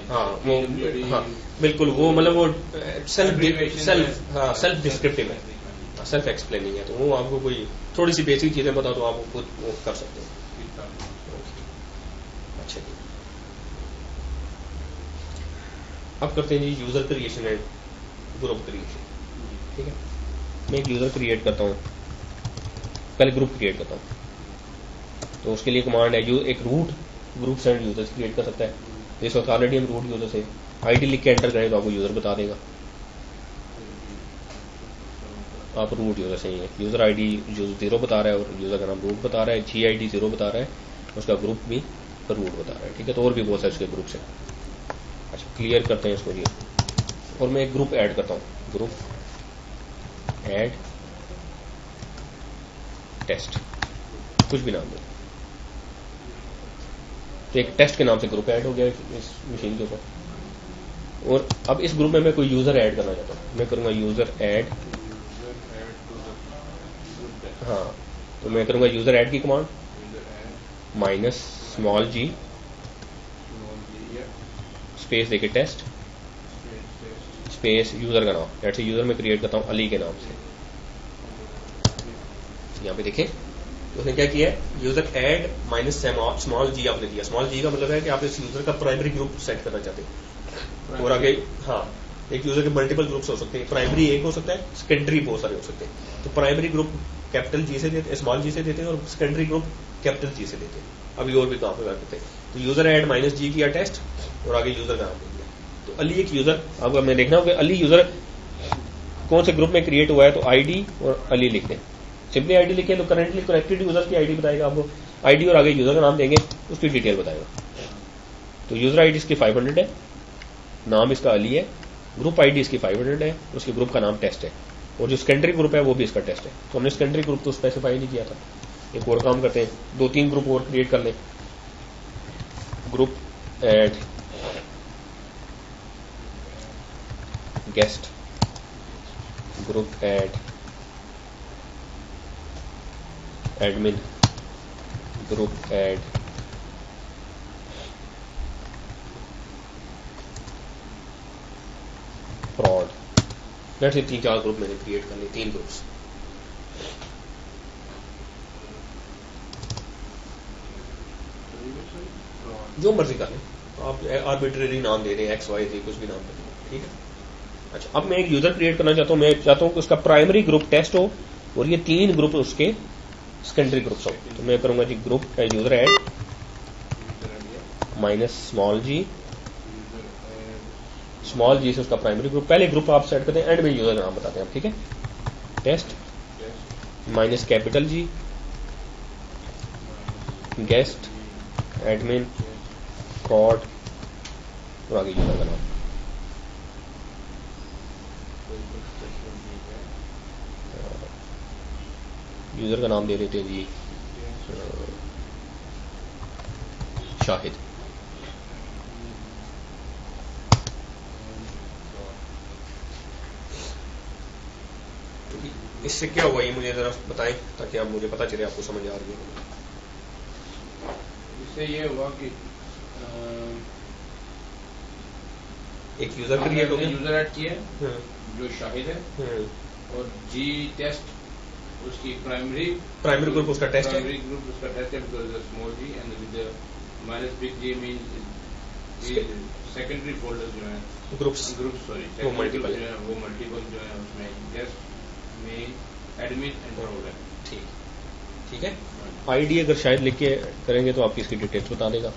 हाँ वो, हाँ बिल्कुल, वो मतलब वो सेल्फ डिस्क्रिप्टिव है, सेल्फ एक्सप्लेनिंग है, तो वो आपको कोई थोड़ी सी बेसिक चीजें बता तो आप खुद वो कर सकते हैं। अच्छा जी, अब करते हैं जी user creation and group creation, ठीक है। मैं एक यूजर क्रिएट करता हूँ, पहले ग्रुप क्रिएट करता हूँ, तो उसके लिए कमांड है एक root group and users create कर सकता है। इस वक्त ऑलरेडी हम रूट यूजर से आईडी लिख के एंटर करें तो आपको यूजर बता देगा, आप रूट यूजर से ही है, यूजर आईडी जो 0 बता रहा है और यूजर का नाम रूट बता रहा है, जी आईडी 0 बता रहा है, उसका ग्रुप भी रूट बता रहा है, ठीक है। तो और भी बहुत सारे उसके ग्रुप है। अच्छा, क्लियर करते हैं इसको ये, और मैं एक ग्रुप ऐड करता हूँ, ग्रुप ऐड टेस्ट, कुछ भी नाम दो, तो एक टेस्ट के नाम से ग्रुप ऐड हो गया इस मशीन के ऊपर। और अब इस ग्रुप में मैं कोई यूजर ऐड करना चाहता हूँ, मैं करूंगा यूजर ऐड। हाँ, तो मैं करूंगा यूजर ऐड की कमांड माइनस स्मॉल जी स्पेस देके टेस्ट स्पेस यूजर का नाम, लेट्स से यूजर में क्रिएट करता हूं अली के नाम से। यहां पे देखें तो उसने क्या किया है, यूजर ऐड माइनस स्मॉल जी आपने दिया। स्मॉल जी का मतलब है कि आप इस यूजर का प्राइमरी ग्रुप सेट करना चाहते हैं। और आगे हाँ, एक यूजर के मल्टीपल ग्रुप्स हो सकते हैं, प्राइमरी एक हो सकता है, सेकेंडरी बहुत सारे हो सकते हैं। तो प्राइमरी ग्रुप कैपिटल जी से देते, स्मॉल जी से देते हैं, और सेकेंडरी ग्रुप कैपिटल जी से देते हैं। अभी और भी काम कर सकते हैं। तो यूजर ऐड माइनस जी किया टेस्ट, और आगे यूजर का नाम दे दिया। तो अली एक यूजर, अब मैं देखना होगा अली यूजर कौन से ग्रुप में क्रिएट हुआ है, तो आईडी और अली लिख दें। सिंपली आईडी लिखें तो करंटली कनेक्टेड यूजर की आईडी बताएगा आपको, आईडी और आगे यूजर का नाम देंगे, उसकी डिटेल बताएगा। तो यूजर आईडी इसकी 500 है, नाम इसका अली है, ग्रुप आईडी इसकी 500 है, उसके ग्रुप का नाम टेस्ट है, और जो सेकेंडरी ग्रुप है वो भी इसका टेस्ट है। तो हमने सेकेंडरी ग्रुप तो स्पेसिफाई नहीं किया था। एक और काम करते हैं, 2-3 ग्रुप और क्रिएट कर लें। Group add guest, group add admin, group add fraud. Let's say 3-4 group मैंने क्रिएट कर लिए, 3 ग्रुप्स। जो मर्जी कर लें आप, आर्बिट्रेरी नाम दे दें, एक्स वाई जी कुछ भी नाम दे दें, ठीक है। अच्छा, अब मैं एक यूजर क्रिएट करना चाहता हूं। मैं चाहता हूं कि उसका प्राइमरी ग्रुप टेस्ट हो और ये 3 ग्रुप उसके सेकेंडरी ग्रुप्स हो। तो मैं करूंगा जी group user add minus small G से उसका प्राइमरी ग्रुप, पहले ग्रुप आप सेट करते हैं, एंड में यूजर नाम बताते हैं आप, ठीक है। Test minus capital G guest admin fraud, और आगे यूजर का नाम। यूजर का नाम दे देते हैं जी शाहिद। इससे क्या हुआ ये मुझे जरा बताएं, ताकि आप मुझे पता चले आपको समझ आ रही है। इससे ये हुआ कि एक यूजर क्रिएट हो गया, यूजर ऐड किया जो शाहिद है, और जी टेस्ट उसकी प्राइमरी ग्रुप उसका टेस्ट है, प्राइमरी ग्रुप उसका टेस्ट है, because small G and with the minus big G means secondary folder जो है ग्रुप्स सॉरी वो मल्टीपल जो है, वो मल्टीपल जो है उसमें guest main admin and fraud है। ठीक है। आईडी अगर शायद लिख के करेंगे तो आपकी इसकी डिटेल्स बता देगा।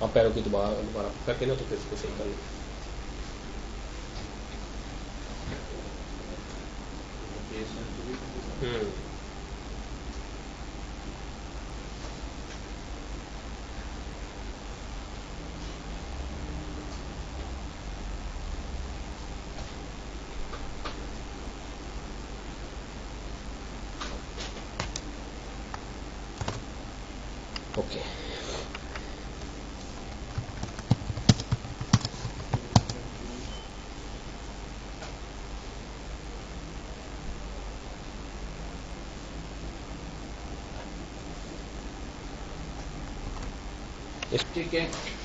आप पैरों की दोबारा करके ना तो फिर इसको सही कर लें। Okay,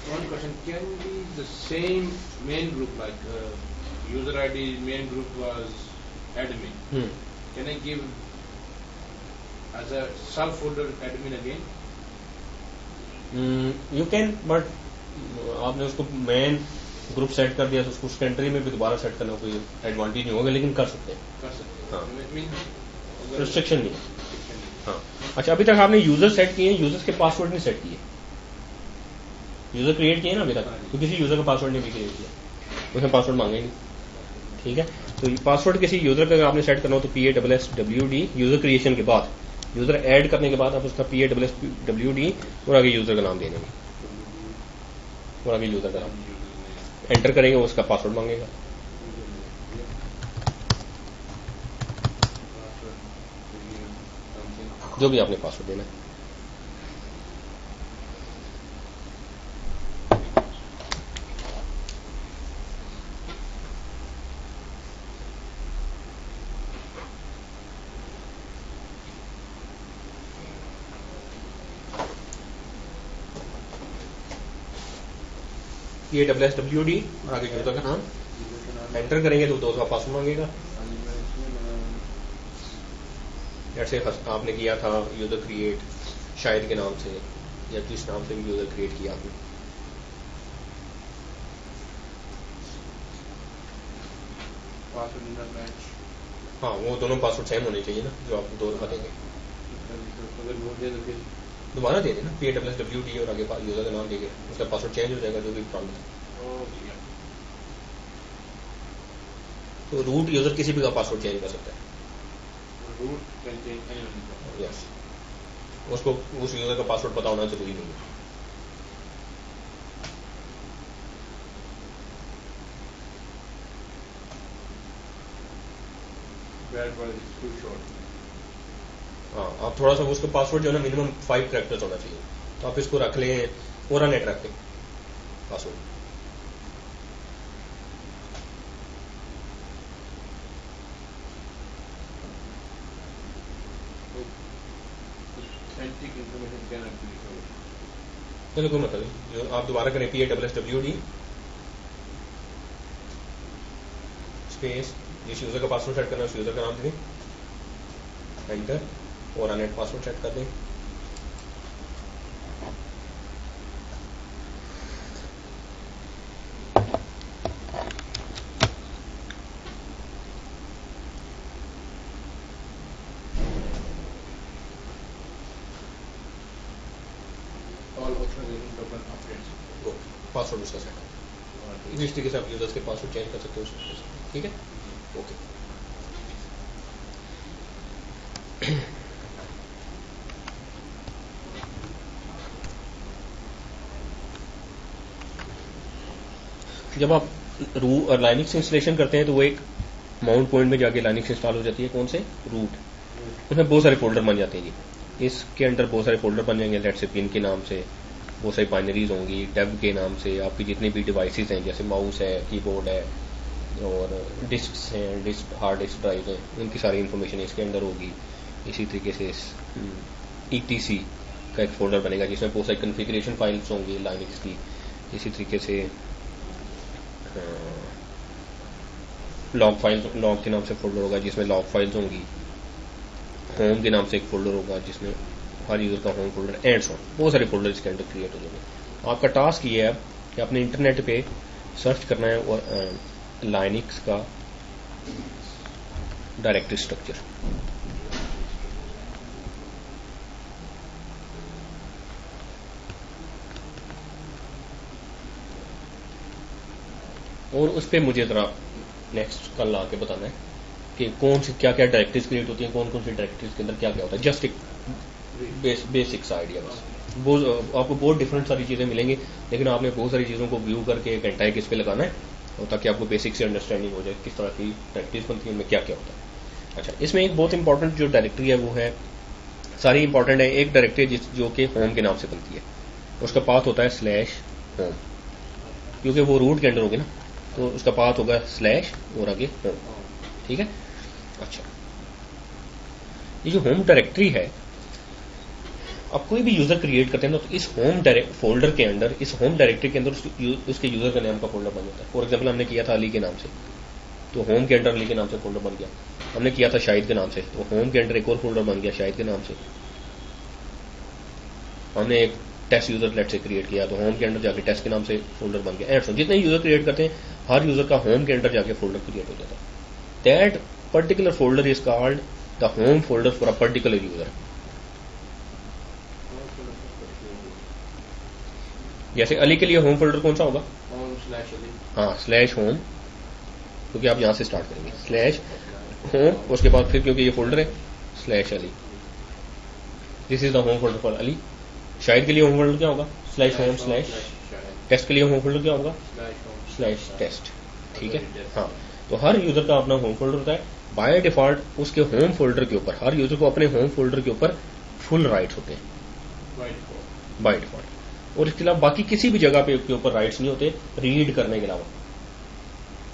One question: can be the same main group, like user ID main group was admin? Can I give as a subfolder admin again? You can, but आपने उसको मेन ग्रुप सेट कर दिया तो उसको सेकेंडरी में भी दोबारा set करना कोई एडवांटेज नहीं होगा, लेकिन कर सकते हैं। हाँ, रिस्ट्रिक्शन नहीं है। हाँ, अच्छा, अभी तक आपने यूजर सेट किए, यूजर्स के पासवर्ड नहीं सेट किए। यूजर क्रिएट किए ना अभी तक, तो किसी यूजर का पासवर्ड नहीं भी क्रिएट किया, उसने पासवर्ड मांगे नहीं, ठीक है। तो पासवर्ड किसी यूजर का आपने सेट करना हो तो PASSWD यूजर क्रिएशन के बाद, यूजर ऐड करने के बाद आप उसका PASSWD और आगे यूजर का नाम दे देंगे, और आगे यूजर का नाम एंटर करेंगे, वो उसका पासवर्ड मांगेगा। जो भी आपने पासवर्ड देना है। PASSWD और आगे यूजर का नाम एंटर करेंगे तो 200 पासवर्ड मांगेगा। जैसे आपने किया था यूजर क्रिएट शायद के नाम से या किस नाम से भी यूजर क्रिएट किया आपने। हाँ, वो दोनों पासवर्ड सेम होने चाहिए ना, जो आप 2 दफा देंगे। दोबारा दे देना PASSWD और आगे यूजर का नाम देंगे, उसका पासवर्ड चेंज हो जाएगा जो भी प्रॉब्लम है। तो रूट यूजर किसी भी का पासवर्ड चेंज कर सकता है। यस, उसको उस यूजर का पासवर्ड पता होना जरूरी नहीं है। हाँ, आप थोड़ा सा उसका पासवर्ड जो है ना मिनिमम 5 कैरेक्टर्स होना चाहिए, तो आप इसको रख लें ओरा नेट रख लें पासवर्ड। चलो कोई मतलब नहीं, जो आप दोबारा करें PASSWD स्पेस जिस यूजर का पासवर्ड सेट करना है उस यूजर का नाम दें, एंटर और नेट पासवर्ड सेट कर दें। पासवर्ड उसका सेट है। इस तरीके से आप यूजर्स के पासवर्ड चेंज कर सकते हो, ठीक है। ओके, जब आप लाइनक्स इंस्टॉलेशन करते हैं तो वो एक माउंट पॉइंट में जाके लाइनक्स इंस्टॉल हो जाती है। कौन से? रूट। उसमें बहुत सारे फोल्डर बन जाते हैं जी। इसके अंदर बहुत सारे फोल्डर बन जाएंगे, लेट से पिन के नाम से, बहुत सारी बाइनरीज होंगी, डेव के नाम से, आपकी जितनी भी डिवाइसेस हैं जैसे माउस है, कीबोर्ड है और डिस्क हैं, डिस्क हार्ड डिस्क ड्राइव है, उनकी सारी इन्फॉर्मेशन इसके अंदर होगी। इसी तरीके से ETC का एक फोल्डर बनेगा जिसमें बहुत सारी कन्फिगरेशन फाइल्स होंगी लाइनक्स की। इसी तरीके से लॉग के नाम से फोल्डर होगा जिसमें लॉग फाइल्स होंगी। होम के नाम से एक फोल्डर होगा जिसमें हर यूजर का होम फोल्डर एंड सो बहुत सारे फोल्डर इसके अंदर क्रिएट हो जाएंगे। आपका टास्क ये है कि अपने इंटरनेट पे सर्च करना है और लाइनक्स का डायरेक्टरी स्ट्रक्चर। और उस पर मुझे जरा नेक्स्ट कल आके बताना है कि कौन सी क्या क्या डायरेक्टरीज क्रिएट होती हैं, कौन कौन सी डायरेक्टरीज के अंदर क्या क्या होता है। जस्ट एक बेसिक्स आइडिया बस। आपको बहुत डिफरेंट सारी चीज़ें मिलेंगी, लेकिन आपने बहुत सारी चीज़ों को व्यू करके एक घंटा किस पे लगाना है और ताकि आपको बेसिक से अंडरस्टैंडिंग हो जाए किस तरह की डायरेक्टरीज बनती है, उनमें क्या क्या होता है। अच्छा, इसमें एक बहुत इंपॉर्टेंट जो डायरेक्टरी है वो है, सारी इंपॉर्टेंट है। एक डायरेक्टरी जो कि होम के नाम से बनती है, उसका पाथ होता है /होम, क्योंकि वो रूट के अंडर होगी ना, तो उसका पाथ होगा / और आगे होम, ठीक है। अच्छा, ये जो होम डायरेक्टरी है, आप कोई भी यूजर क्रिएट करते हैं ना, तो इस होम फोल्डर के अंदर, इस होम डायरेक्टरी के अंदर उसके यूजर का नाम का फोल्डर बन जाता है। फॉर एग्जांपल हमने किया था अली के नाम से, तो होम के अंदर अली के नाम से फोल्डर बन गया। हमने किया था शाहिद के नाम से, तो होम के अंदर एक और फोल्डर बन गया शाहिद के नाम से। हमने एक टेस्ट यूजर लेट से क्रिएट किया, तो होम के अंदर जाके टेस्ट के नाम से फोल्डर बन गया। एंड जितने यूजर क्रिएट करते हैं, हर यूजर का होम के अंदर जाके फोल्डर क्रिएट हो जाता है। That particular folder is called the home folder for a particular user. जैसे अली के लिए होम फोल्डर कौन सा होगा? हाँ, /होम, क्योंकि आप यहां से स्टार्ट करेंगे /होम, उसके बाद फिर क्योंकि ये फोल्डर है /Ali, this is the home folder for Ali. Shahid के लिए होम फोल्डर क्या होगा? /होम/। टेस्ट के लिए होम फोल्डर क्या होगा? /टेस्ट, ठीक है। हाँ, तो हर यूजर का अपना होम फोल्डर होता है बाय डिफॉल्ट उसके होम फोल्डर के ऊपर, हर यूजर को अपने होम फोल्डर के ऊपर फुल राइट्स होते हैं बाय डिफॉल्ट, और इसके अलावा बाकी किसी भी जगह पे के ऊपर राइट्स नहीं होते रीड करने के अलावा।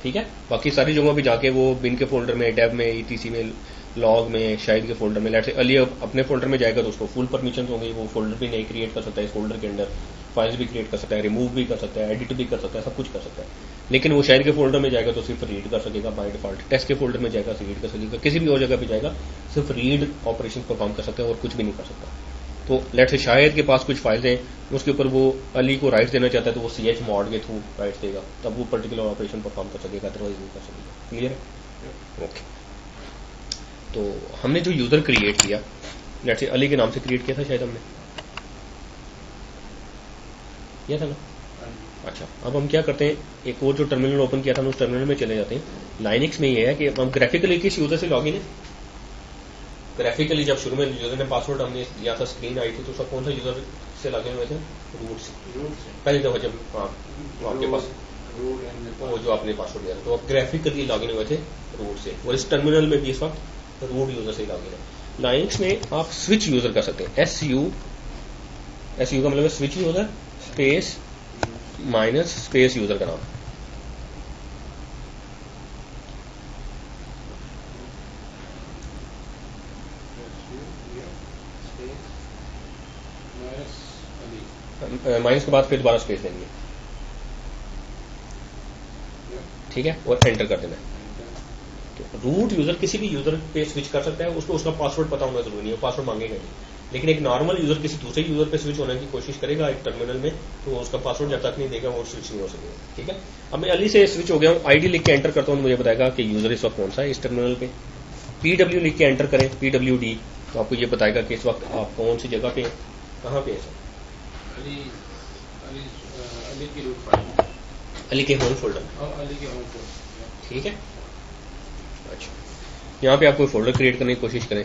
ठीक है, बाकी सारी जगहों पे जाके वो बिन के फोल्डर में, डेव में, ईटीसी में, लॉग में, शाहिद के फोल्डर में, लेट से अली अपने फोल्डर में जाएगा तो उसको फुल परमिशन होंगी, वो फोल्डर भी नहीं क्रिएट कर सकता है, इस फोल्डर के अंदर फाइल्स भी क्रिएट कर सकता है, रिमूव भी कर सकता है, एडिट भी कर सकता है, सब कुछ कर सकता है। लेकिन वो शाहिद के फोल्डर में जाएगा तो सिर्फ रीड कर सकेगा बाय डिफॉल्ट, टेस्ट के फोल्डर में जाएगा तो रीड कर सकेगा, किसी भी और जगह पे जाएगा सिर्फ रीड ऑपरेशन परफॉर्म कर सकता है और कुछ भी नहीं कर सकता। तो लेट से शाहिद के पास कुछ फाइल्स हैं, उसके ऊपर वो अली को राइट्स देना चाहता है तो वो ch mod के थ्रू राइट्स देगा, तब वो पर्टिकुलर ऑपरेशन परफॉर्म कर सकेगा, अदरवाइज नहीं कर सकेगा। क्लियर है? ओके। तो हमने जो यूजर क्रिएट किया, लेट से अली के नाम से क्रिएट किया था शायद हमने, किया था ना? अच्छा, अब हम क्या करते हैं, एक और जो टर्मिनल ओपन किया था उस टर्मिनल में चले जाते हैं। लाइनक्स में ये है कि हम ग्राफिकली किस यूजर से लॉगिन है, ग्राफिकली जब शुरू में यूजर ने पासवर्ड हमने दिया था, स्क्रीन आई थी, तो सब कौन सा यूजर से लॉगिन हुए थे? रूट से पहले दफा जब आपके पास वो जो आपने पासवर्ड दिया था, तो आप ग्राफिकली लॉगिन हुए थे रूट से, और इस टर्मिनल में भी इस वक्त रूट यूजर से लॉगिन है। लाइनक्स में आप स्विच यूजर कर सकते हैं, SU का मतलब है switch user space minus space user का नाम। माइनस के बाद फिर दोबारा स्पेस देंगे, ठीक है, और एंटर कर देना है। तो रूट यूजर किसी भी यूजर पे स्विच कर सकता है, उसको उसका पासवर्ड पता होना जरूरी नहीं है, पासवर्ड मांगेगा नहीं। लेकिन एक नॉर्मल यूजर किसी दूसरे यूजर पे स्विच होने की कोशिश करेगा एक टर्मिनल में, तो उसका पासवर्ड जब तक नहीं देगा वो स्विच नहीं हो सकेगा। ठीक है, अब मैं अली से स्विच हो गया हूँ, आईडी लिख के एंटर करता हूँ, मुझे बताएगा कि यूजर इस वक्त कौन सा है इस टर्मिनल पे। PW लिख के एंटर करें, PWD, तो आपको ये बताएगा कि इस वक्त आप कौन सी जगह पे, कहाँ पे है, अली के होम फोल्डर में। ठीक है, अच्छा, यहाँ पे आप कोई फोल्डर क्रिएट करने की कोशिश करें,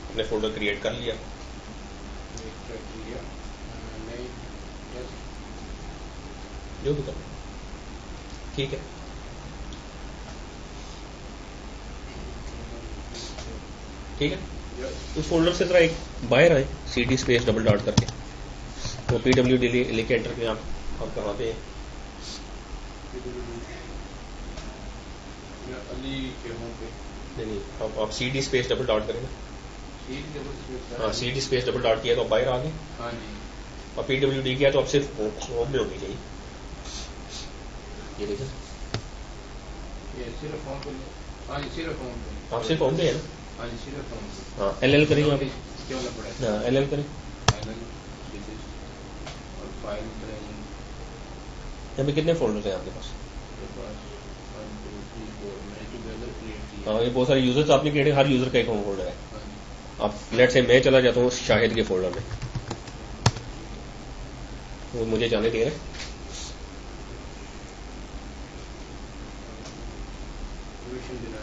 अपने फोल्डर क्रिएट कर लिया, जो भी करना, ठीक है। ठीक है, उस फोल्डर से जरा एक बाहर आए, CD स्पेस डबल डॉट करके, तो PWD लेके एंटर किया, आप कहाँ पे हैं? नहीं, आप CD स्पेस डबल डॉट करेंगे, हाँ CD स्पेस डबल डॉट किया तो आप बाहर आ गए, और PWD किया तो आप सिर्फ होम में होनी चाहिए। ये देखिए, आप सिर्फ होम पे है ना? हाँ, LL करेंगे आप, हाँ LL करें, यहाँ पे कितने फोल्डर्स हैं आपके पास? हाँ, ये बहुत सारे यूजर्स आपने क्रिएट, हर यूजर का एक होम फोल्डर है। आप लेट से मैं चला जाता हूँ शाहिद के फोल्डर में, वो मुझे जाने दे रहे,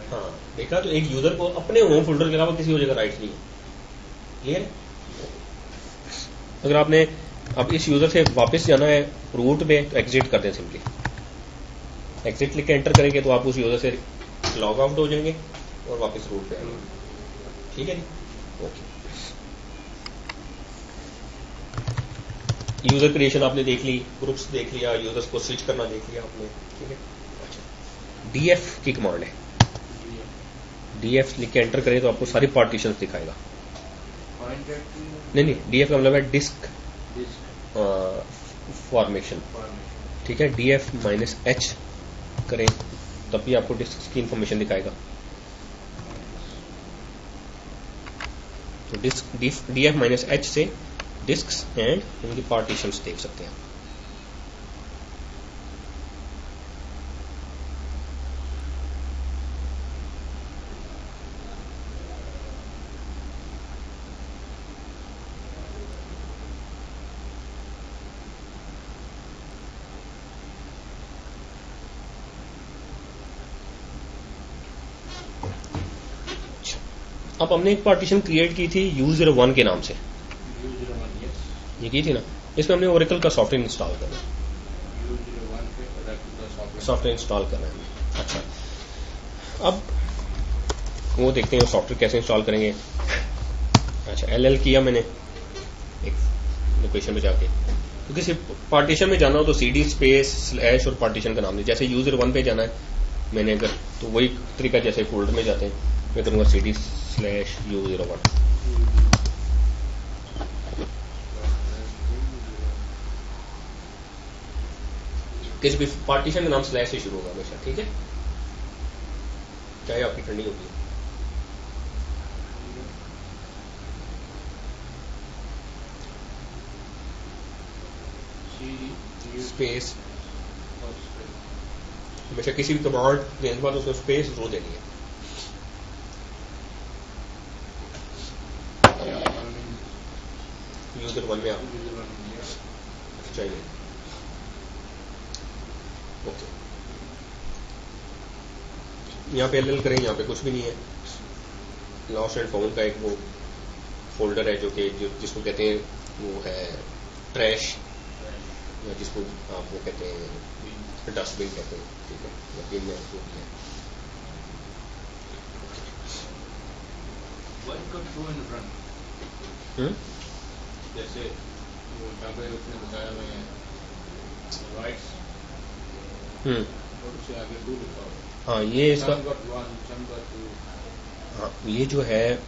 हाँ देखा, तो एक यूजर को अपने होम फोल्डर के अलावा किसी और जगह राइट्स नहीं है। क्लियर? अगर आपने अब इस यूजर से वापस जाना है रूट में, तो एग्जिट कर दें, सिंपली एग्जिट लिख के एंटर करेंगे तो आप उस यूजर से लॉग आउट हो जाएंगे और वापस रूट पे आएंगे। ठीक है जी, ओके। यूजर क्रिएशन आपने देख ली, ग्रुप्स देख लिया, यूजर्स को स्विच करना देख लिया आपने। ठीक है, अच्छा, DF की कमांड है, DF लिख के एंटर करें तो आपको सारी पार्टीशंस दिखाएगा। नहीं, DF का मतलब है डिस्क फॉर्मेशन। ठीक है, DF-H करें तब भी आपको डिस्क की इंफॉर्मेशन दिखाएगा। तो DF-H से डिस्क्स एंड उनकी पार्टीशंस देख सकते हैं। अब हमने एक पार्टीशन क्रिएट की थी U01 के नाम से, ये की थी ना, इसमें हमने ओरेकल का सॉफ्टवेयर इंस्टॉल करना। सॉफ्टवेयर इंस्टॉल करना है। अच्छा, अब वो देखते हैं सॉफ्टवेयर कैसे इंस्टॉल करेंगे। अच्छा, LL किया मैंने एक लोकेशन में जाके, तो किसी पार्टीशन में जाना हो तो CD स्पेस स्लैश और पार्टीशन का नाम नहीं, जैसे यूजर 1 पे जाना है मैंने अगर, तो वही तरीका जैसे फोल्डर में जाते हैं, मैं करूँगा CD स्लैश U01। किसी भी पार्टीशन का नाम स्लैश से शुरू होगा हमेशा, ठीक है, चाहे आपकी ठंडी होगी। स्पेस, हमेशा किसी भी कमांड देने के बाद उसको स्पेस रो देनी है। यूजर 1 में आप चाहिए, ओके। यहाँ पे LL करें, यहाँ पे कुछ भी नहीं है। लॉस्ट एंड फाउंड का एक वो फोल्डर है जो कि जिसको कहते हैं वो है ट्रैश, या जिसको आप वो कहते हैं डस्टबिन कहते हैं, ठीक है, या बिन में उसको किया। जैसे वो जहाँ पे उसने बताया हुआ है राइट्स, और उससे आगे 2 लिखा हुआ। हाँ, ये इसका, हाँ ये जो है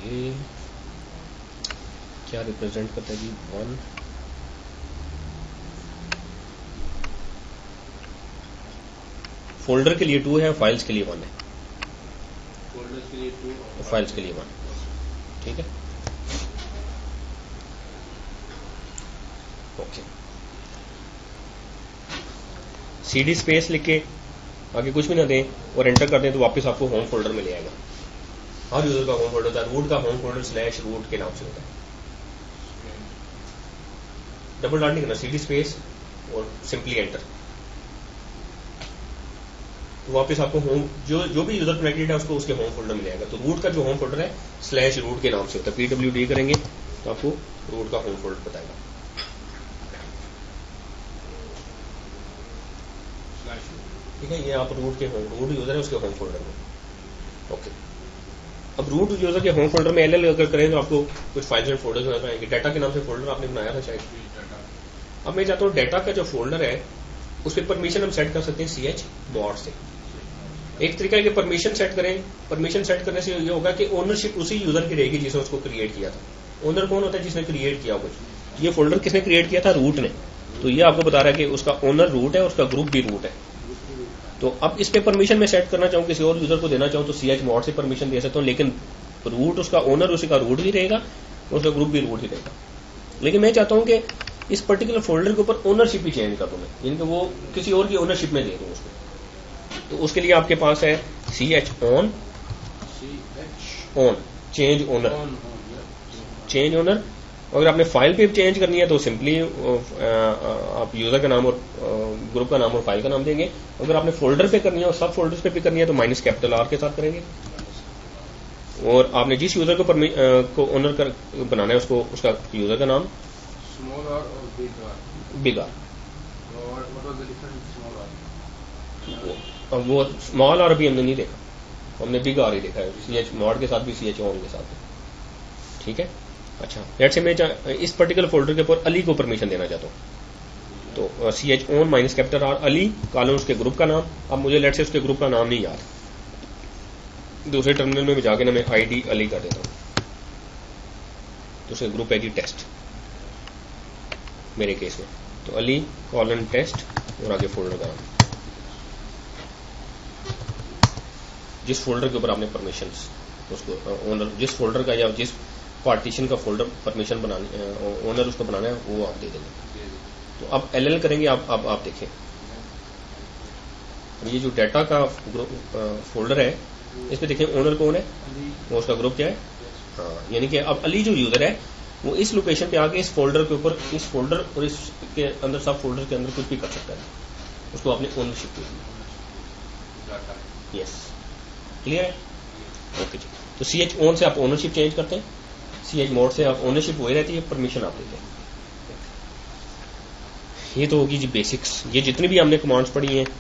ये क्या रिप्रेजेंट करता है जी? 1 फोल्डर के लिए 2 है, फाइल्स के लिए 1 है। फोल्डर्स के लिए 2 और फाइल्स के लिए 1, ठीक है, ओके। CD स्पेस लिख के आगे कुछ भी ना दें और एंटर कर दें तो वापस आपको होम फोल्डर में ले आएगा। हर यूजर का होम फोल्डर होता है, रूट का होम फोल्डर स्लैश रूट के नाम से होता है। डबल डॉट नहीं करना, CD स्पेस और सिंपली एंटर, तो वापस आपको होम जो भी यूजर कनेक्टेड है उसको उसके होम फोल्डर में आएगा। तो रूट का जो होम फोल्डर है स्लैश रूट के नाम से होता है। PWD करेंगे तो आपको रूट का होम फोल्डर बताएगा। ठीक है, ये आप रूट यूजर है उसके होम फोल्डर में, ओके। अब रूट यूजर के होम फोल्डर में LL अगर करें तो आपको कुछ फाइल्स एंड फोल्डर्स नजर आएंगे। डाटा के नाम से फोल्डर आपने बनाया था शायद। अब मैं चाहता हूँ डाटा का जो फोल्डर है उस पर परमिशन हम सेट कर सकते हैं chmod से। एक तरीका है कि परमिशन सेट करें। परमिशन सेट करने से ये होगा कि ओनरशिप उसी यूजर की रहेगी जिसने उसको क्रिएट किया था। ओनर कौन होता है? जिसने क्रिएट किया कुछ। ये फोल्डर किसने क्रिएट किया था? रूट ने। तो ये आपको बता रहा है कि उसका ओनर रूट है और उसका ग्रुप भी रूट है। तो अब इस पे परमिशन में सेट करना चाहूँ, किसी और यूजर को देना चाहूँ तो chmod से परमिशन दे सकता हूँ, लेकिन रूट उसका ओनर उसी का रूट भी रहेगा और उसका ग्रुप भी रूट ही रहेगा। लेकिन मैं चाहता हूँ कि इस पर्टिकुलर फोल्डर के ऊपर ओनरशिप ही चेंज कर दूं मैं, यानी कि वो किसी और की ओनरशिप में दे दूं उसको। तो उसके लिए आपके पास है chon चेंज ओनर। अगर आपने फाइल पे चेंज करनी है तो सिंपली आप यूजर का नाम और ग्रुप का नाम और फाइल का नाम देंगे। अगर आपने फोल्डर पे करनी है और सब फोल्डर्स पे भी करनी है तो -R के साथ करेंगे। और आपने जिस यूजर को ओनर बनाना है उसको उसका यूजर का नाम स्मॉल आर और बिग आर। वो स्मॉल आर अभी हमने नहीं देखा, हमने बिग आर ही देखा है, chmod के साथ भी chon के साथ भी, ठीक है। अच्छा, लेट्स से मैं इस पर्टिकुलर फोल्डर के ऊपर अली को परमिशन देना चाहता हूँ तो chon -R अली कॉलन उसके ग्रुप का नाम। अब मुझे लेट्स से उसके ग्रुप का नाम नहीं याद, दूसरे टर्मिनल में जाके ना मैं ID अली कर देता हूँ तो उसका ग्रुप है जी टेस्ट मेरे केस में। तो अली कॉलन टेस्ट और आगे फोल्डर का नाम, जिस फोल्डर के ऊपर आपने परमिशन उसको ओनर, जिस फोल्डर का या जिस पार्टीशन का फोल्डर परमिशन बनाने ओनर उसको बनाना है वो आप दे देंगे। तो अब LL करेंगे आप देखें, ये जो डाटा का फोल्डर है इस पे देखें ओनर कौन है, वो उसका ग्रुप क्या है। हाँ, यानी कि अब अली जो यूजर है वो इस लोकेशन पे आके इस फोल्डर के ऊपर, इस फोल्डर और इसके अंदर सब फोल्डर के अंदर कुछ भी कर सकता है, उसको आपने ओनरशिप दे दी। यस, क्लियर है, ओके जी। तो chon से आप ओनरशिप चेंज करते हैं, CH मोड से आप ओनरशिप वही रहती है, परमिशन आप देते हैं। ये तो होगी जी बेसिक्स। ये जितनी भी हमने कमांड्स पढ़ी हैं